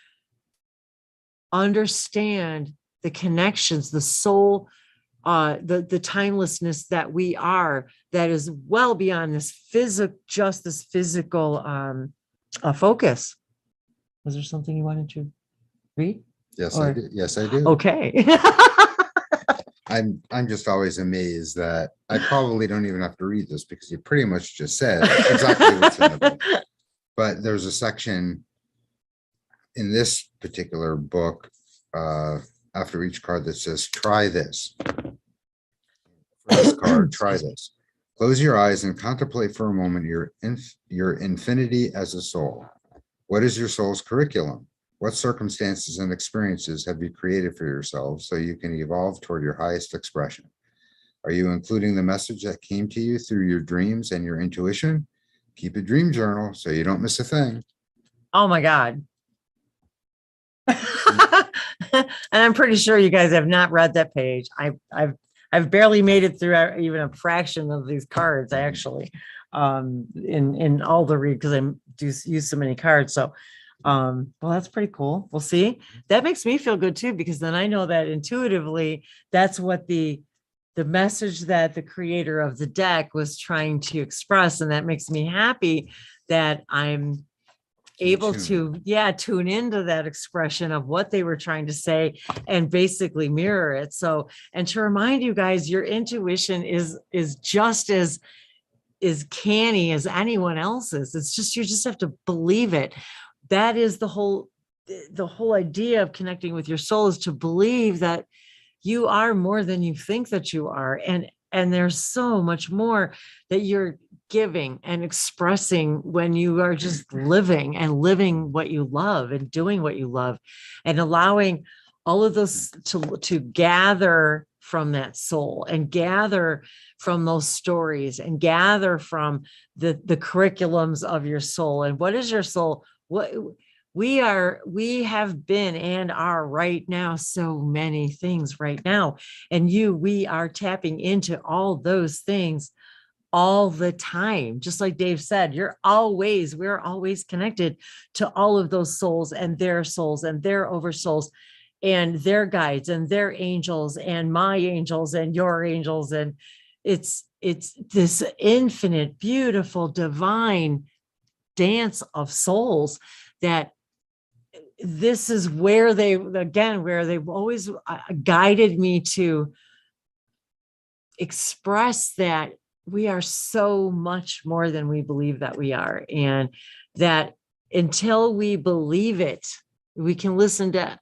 understand the connections, the soul, the timelessness that we are, that is well beyond this physical focus. Was there something you wanted to read? Yes, I do. Yes, I do. Okay. I'm just always amazed that I probably don't even have to read this because you pretty much just said exactly what's in the book. But there's a section in this particular book after each card that says, try this. For this card, try this. Close your eyes and contemplate for a moment your infinity as a soul. What is your soul's curriculum? What circumstances and experiences have you created for yourselves so you can evolve toward your highest expression? Are you including the message that came to you through your dreams and your intuition? Keep a dream journal so you don't miss a thing. Oh my God. And I'm pretty sure you guys have not read that page. I've barely made it through even a fraction of these cards, actually, in all the read, because I do use so many cards. So, well, that's pretty cool. We'll see. That makes me feel good too, because then I know that intuitively, that's what the message that the creator of the deck was trying to express. And that makes me happy that I'm able to tune into that expression of what they were trying to say and basically mirror it. So, and to remind you guys, your intuition is just as canny as anyone else's. It's just, you just have to believe it. That is the whole idea of connecting with your soul, is to believe that you are more than you think that you are. And there's so much more that you're giving and expressing when you are just living what you love and doing what you love, and allowing all of those to gather from that soul, and gather from those stories, and gather from the curriculums of your soul. And what is your soul? What we have been and are right now, so many things right now. And we are tapping into all those things all the time. Just like Dave said, we're always connected to all of those souls and their oversouls and their guides and their angels and my angels and your angels. And it's this infinite, beautiful, divine dance of souls that this is where they've always guided me to express that we are so much more than we believe that we are. And that until we believe it, we can listen to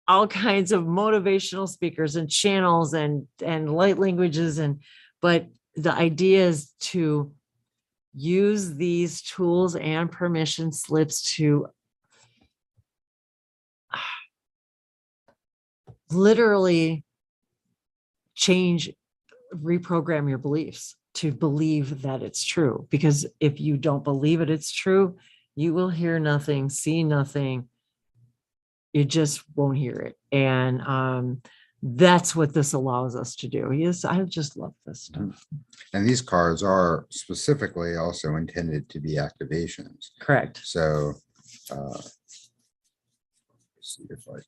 all kinds of motivational speakers and channels and light languages. But the idea is to use these tools and permission slips to literally reprogram your beliefs to believe that it's true. Because if you don't believe it's true, you will hear nothing, see nothing. You just won't hear it. And that's what this allows us to do. Yes, I just love this stuff. And these cards are specifically also intended to be activations. Correct. So See if I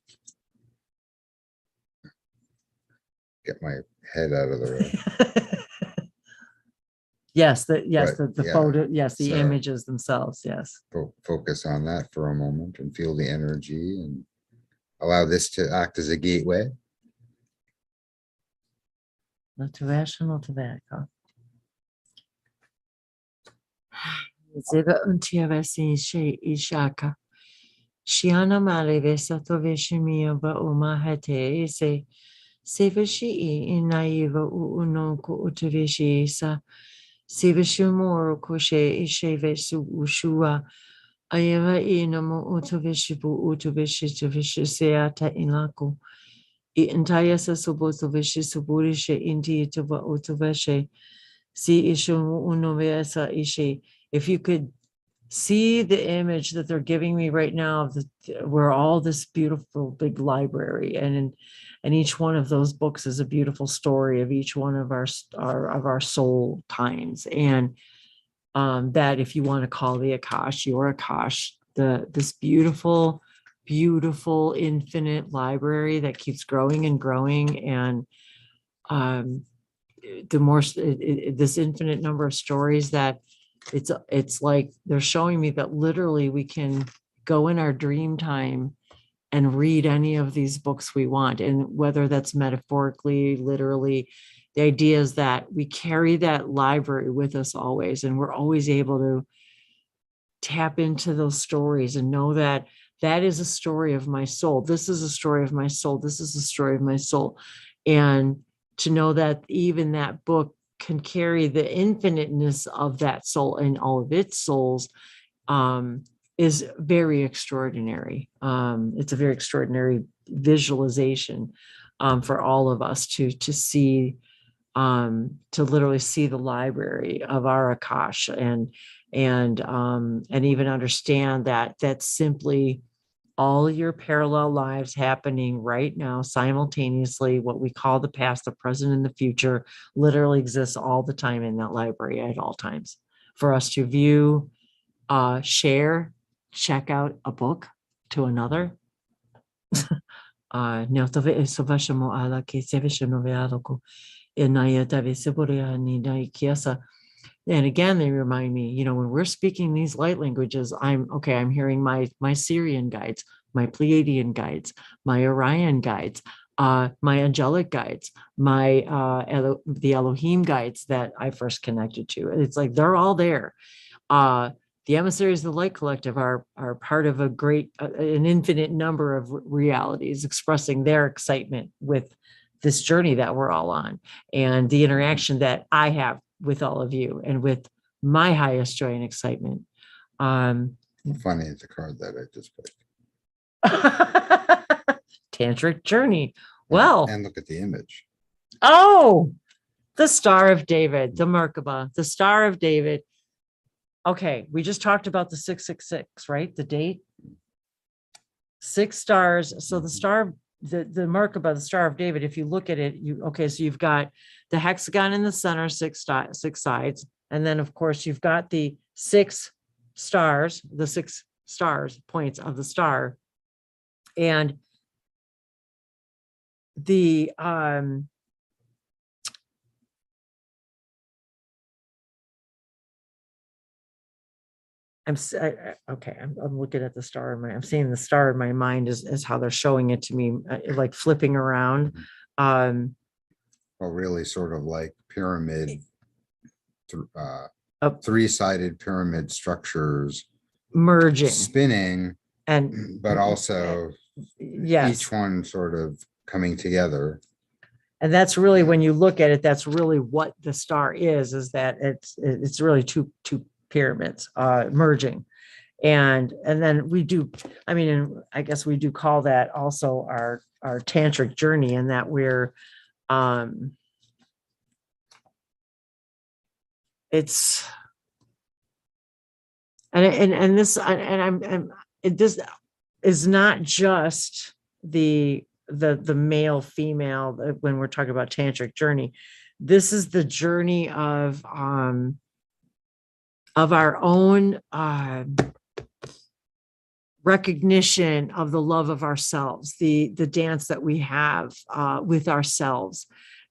get my head out of the way. Yes, the yeah, photo, yes, the so images themselves, yes. Focus on that for a moment and feel the energy and allow this to act as a gateway. Multidimensional to that. Zeba untia vesi she ishaka. Shiana male vesato veshimia ba umahate se sevashi inaiva uno ko utevishi sa sevashimoro koshe ishevesu ushua ayeva inamo utovishibu utovishi seata inako. Entire Sobotovishi Suburishe Indi Tuba Utoveshe. See Ishu Unovesa Ishi. If you could see the image that they're giving me right now of we're all this beautiful big library, and each one of those books is a beautiful story of each one of our soul times. And that, if you want to call the Akash your Akash, this beautiful infinite library that keeps growing and growing, and the more this infinite number of stories that it's like they're showing me that literally we can go in our dream time and read any of these books we want, and whether that's metaphorically, literally, the idea is that we carry that library with us always, and we're always able to tap into those stories and know that that is a story of my soul. This is a story of my soul. This is a story of my soul. And to know that even that book can carry the infiniteness of that soul and all of its souls is very extraordinary. It's a very extraordinary visualization for all of us to see, to literally see the library of our Akash, and even understand that that's simply all your parallel lives happening right now simultaneously. What we call the past, the present, and the future literally exists all the time in that library at all times for us to view, share, check out a book to another. And again, they remind me, when we're speaking these light languages, I'm hearing my Syrian guides, my Pleiadian guides, my Orion guides, my angelic guides, the Elohim guides that I first connected to. It's like they're all there. The emissaries of the Light Collective are part of an infinite number of realities, expressing their excitement with this journey that we're all on, and the interaction that I have with all of you, and with my highest joy and excitement. Funny, the card that I just picked. Tantric Journey. Well, and look at the image. Oh, the Star of David, the Merkaba, the Star of David. Okay, we just talked about the 666, right? The date. 6 stars. So the star, the Merkaba, the Star of David, if you look at it, so you've got the hexagon in the center, 6 sides. And then, of course, you've got the 6 stars, the 6 stars, points of the star. And the I'm looking at the star I'm seeing the star in my mind is how they're showing it to me, like flipping around. Well, really sort of like pyramid, 3-sided pyramid structures merging, spinning, but also yes, each one sort of coming together. And that's really, when you look at it, that's really what the star is that it's really two pyramids merging. And then we do, I guess we do call that also our tantric journey, in that we're this is not just the male female when we're talking about tantric journey. This is the journey of our own recognition of the love of ourselves, the dance that we have with ourselves,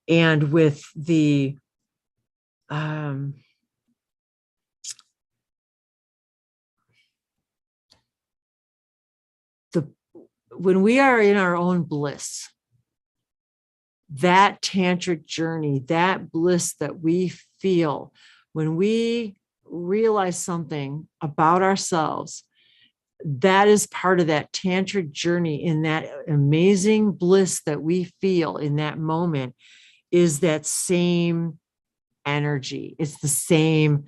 and with the when we are in our own bliss, that tantric journey, that bliss that we feel when we realize something about ourselves, that is part of that tantric journey. In that amazing bliss that we feel in that moment is that same energy. It's the same,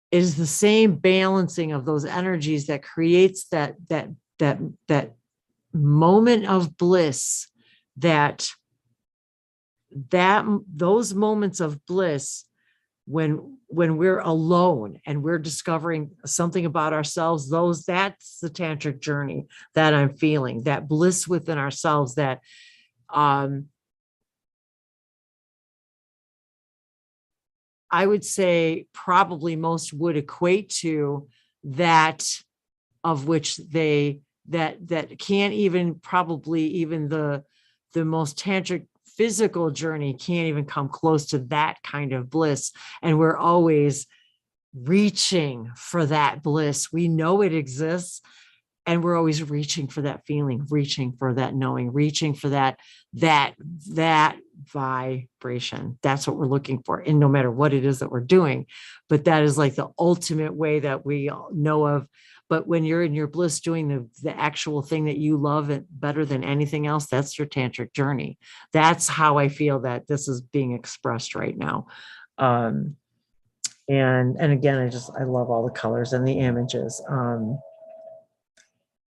it is the same balancing of those energies that creates that moment of bliss, those moments of bliss when we're alone and we're discovering something about ourselves. That's the tantric journey that I'm feeling, that bliss within ourselves, that I would say probably most would equate to that of which that can't even, probably even the most tantric physical journey can't even come close to that kind of bliss. And we're always reaching for that bliss. We know it exists, and we're always reaching for that feeling, reaching for that knowing, reaching for that vibration. That's what we're looking for, and no matter what it is that we're doing. But that is like the ultimate way that we know of. But when you're in your bliss doing the actual thing that you love it better than anything else, that's your tantric journey. That's how I feel that this is being expressed right now. And again, I love all the colors and the images.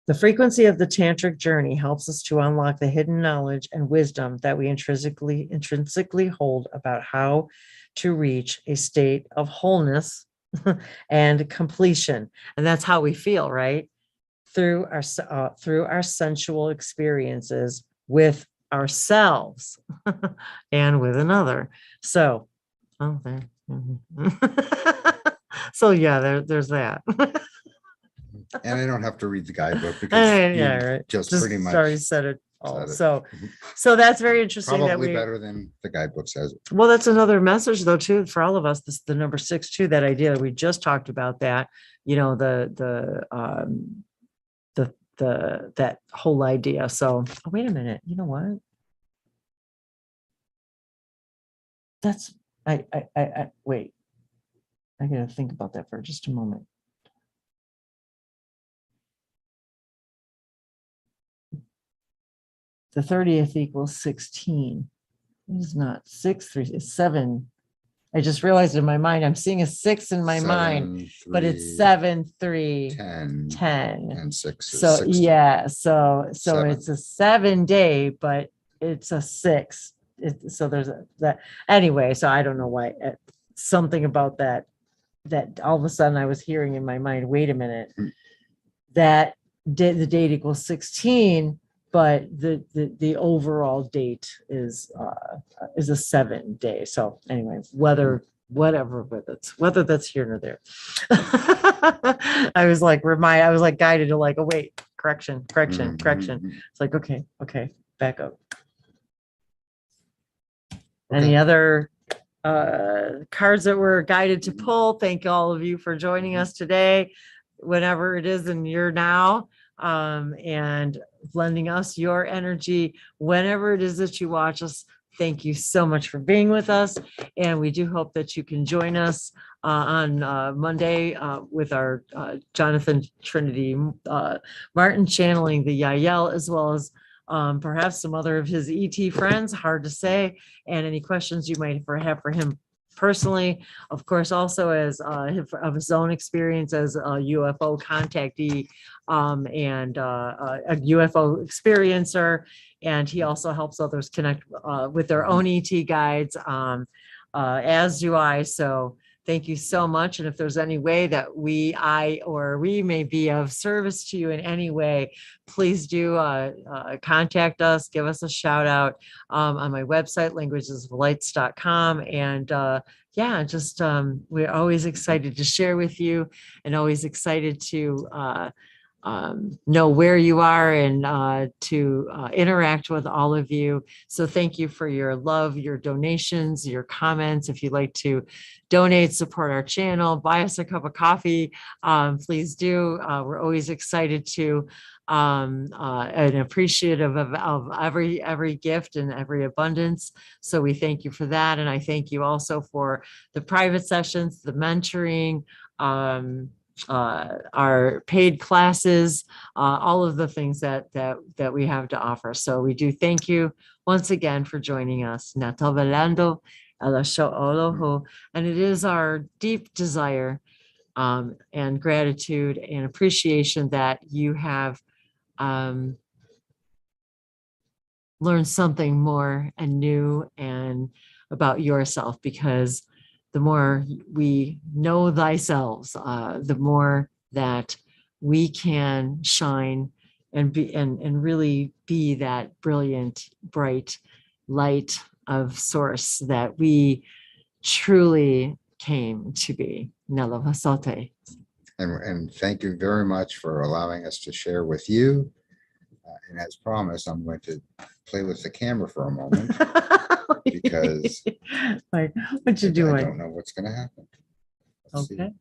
The frequency of the tantric journey helps us to unlock the hidden knowledge and wisdom that we intrinsically hold about how to reach a state of wholeness and completion. And that's how we feel, right? Through our sensual experiences with ourselves and with another. So, there. So yeah, there's that. And I don't have to read the guidebook because right. just pretty much already said it all. So that's very interesting. Probably better than the guidebook says. Well, that's another message though too for all of us. This the number 6 too. That idea we just talked about, that that whole idea. So wait a minute. You know what? That's I wait. I gotta think about that for just a moment. The 30th equals 16. It is not 6, 3, it's 7. I just realized in my mind, I'm seeing a 6 in my mind, but it's 7, 3, 10. And 6 is so 16. Yeah, so 7. It's a 7-day, but it's a 6. So there's that anyway. So I don't know why, something about that all of a sudden I was hearing in my mind, wait a minute, that the date equals 16, but the overall date is a 7-day. So anyway, whether that's here nor there. I was like guided to like, oh wait, correction. It's like, okay, back up. Any other cards that we're guided to pull? Thank all of you for joining us today, whenever it is in your now, and lending us your energy whenever it is that you watch us. Thank you so much for being with us, and we do hope that you can join us on Monday with our Jonathan Trinity Martin channeling the Yael, as well as perhaps some other of his ET friends, hard to say, and any questions you might have for him personally. Of course, also as of his own experience as a UFO contactee and a UFO experiencer, and he also helps others connect with their own ET guides, as do I. So thank you so much. And if there's any way that we may be of service to you in any way, please do contact us, give us a shout out on my website, languagesoflights.com. And yeah, just we're always excited to share with you and always excited to know where you are and to interact with all of you. So thank you for your love, your donations, your comments. If you'd like to donate, support our channel, buy us a cup of coffee, please do. We're always excited to and appreciative of every gift and every abundance. So we thank you for that. And I thank you also for the private sessions, the mentoring, our paid classes, all of the things that we have to offer. So we do thank you once again for joining us. And it is our deep desire and gratitude and appreciation that you have learned something more and new and about yourself, because the more we know thyself, the more that we can shine and be and really be that brilliant, bright light of source that we truly came to be. Nalavasote. And thank you very much for allowing us to share with you. And as promised, I'm going to play with the camera for a moment because like, what you I doing? don't know what's going to happen. Let's Okay.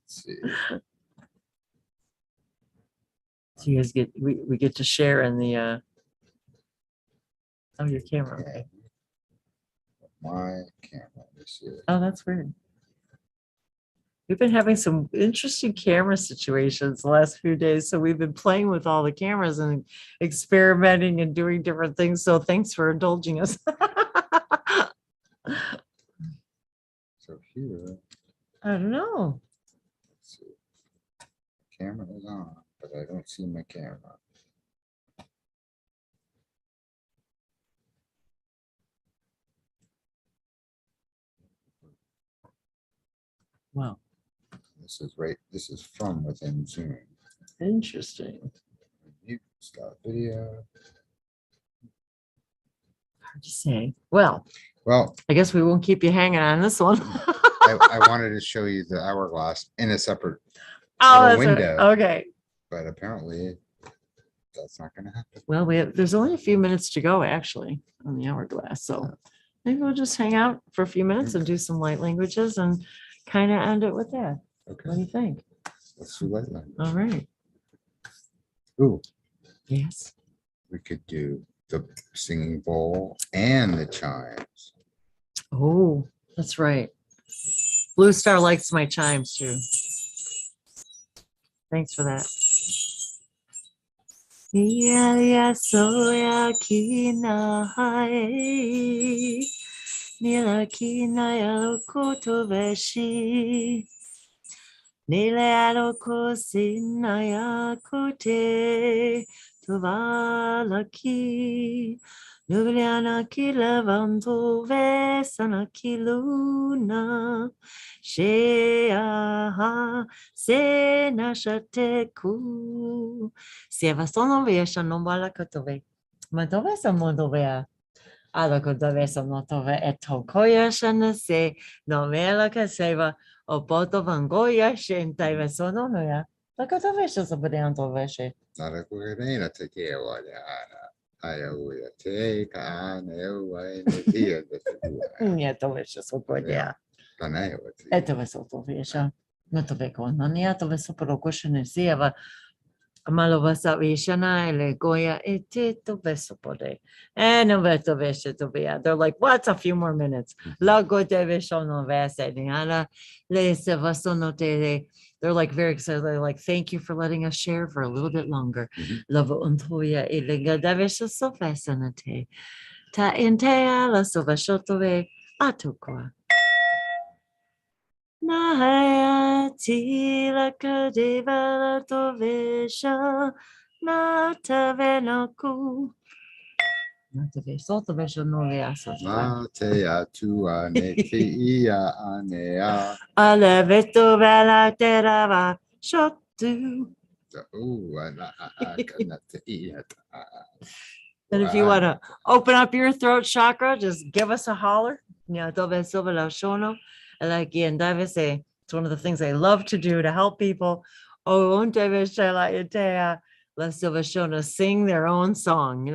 see. So you guys get we get to share in the your camera. Okay. My camera. Let me see. Oh, that's weird. We've been having some interesting camera situations the last few days. So we've been playing with all the cameras and experimenting and doing different things. So thanks for indulging us. So here. I don't know. Let's see. Camera is on, but I don't see my camera. Wow. This is from within Zoom. Interesting. You start video. Hard to say. Well, I guess we won't keep you hanging on this one. I wanted to show you the hourglass in a separate window. Okay. But apparently that's not going to happen. Well, there's only a few minutes to go actually on the hourglass. So maybe we'll just hang out for a few minutes and do some light languages and kind of end it with that. Okay. What do you think? Let's do light language. All right. Ooh. Yes. We could do the singing bowl and the chimes. Oh, that's right. Blue Star likes my chimes too. Thanks for that. Nila aloko sinaya kote tuvalaki Nubiliana ki levanto vesana ki luna Shea se nashateku Sieva sono vesha non bala kotove Madove samodovea Alakotove samotove etokoya shanase no mela kaseva Opoto vangoya shentai vesono noya Lakotove shasabadeanto veshe Narakugarena te ke wala. Hallelujah. Take on Nieto veshe sokodia Eto vesoto vesha Noto veko nania to vesoporo kushene sieva Malovasa Vishana Legoya Etito Vesopode. And Noveto Veshetobia. They're like, what's a few more minutes? Lago de Vishono Vasadiana Le Sevasonote. They're like very excited. They're like, thank you for letting us share for a little bit longer. Lavo Untoya Elega Davisha Sofasanate. Ta Intea La Sovashotove Atukwa. Nahayati lakadeva tovesha natavenaku Ma te atua ne te ia anea. Aleveto vela terava shotu. And if you want to open up your throat chakra, just give us a holler. It's one of the things I love to do to help people. Sing their own song.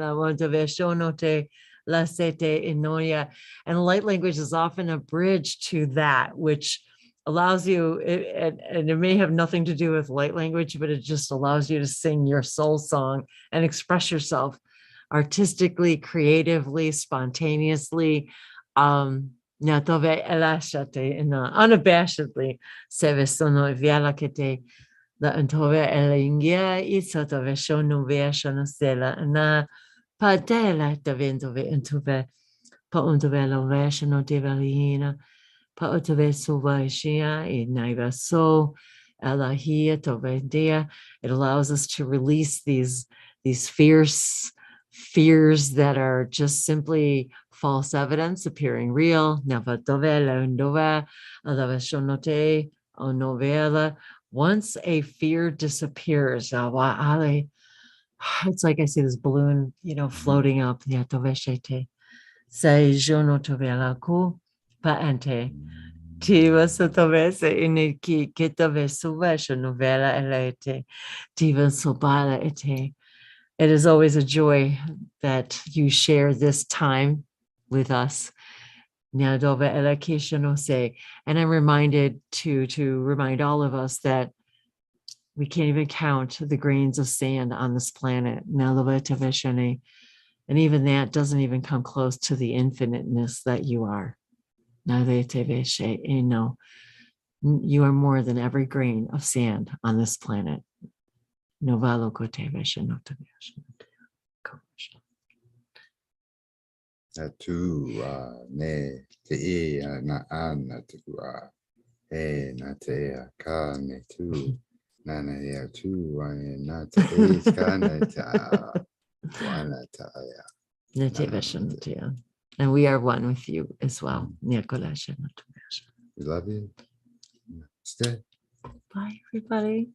And light language is often a bridge to that, which allows you, and it may have nothing to do with light language, but it just allows you to sing your soul song and express yourself artistically, creatively, spontaneously, unabashedly. Seve sono viala che te la antove elingia isotove shono vea shono sela na padela taventove intove pa untove lo veshono devalina pa utove suvashia naiva so elahia tove dea. It allows us to release these fierce fears that are just simply false evidence appearing real. Once a fear disappears, it's like I see this balloon, floating up. Tiva sotovese iniki kitove suvesha novela elete. Tiva sobala ete. It is always a joy that you share this time with us. And I'm reminded to remind all of us that we can't even count the grains of sand on this planet. And even that doesn't even come close to the infiniteness that you are. You are more than every grain of sand on this planet. Atua ne te ia na ana tua e na te a ka ne tu na na ia tu e na te e ka ne ta wana ta ia. And we are one with you as well. We love you. Stay. Bye, everybody.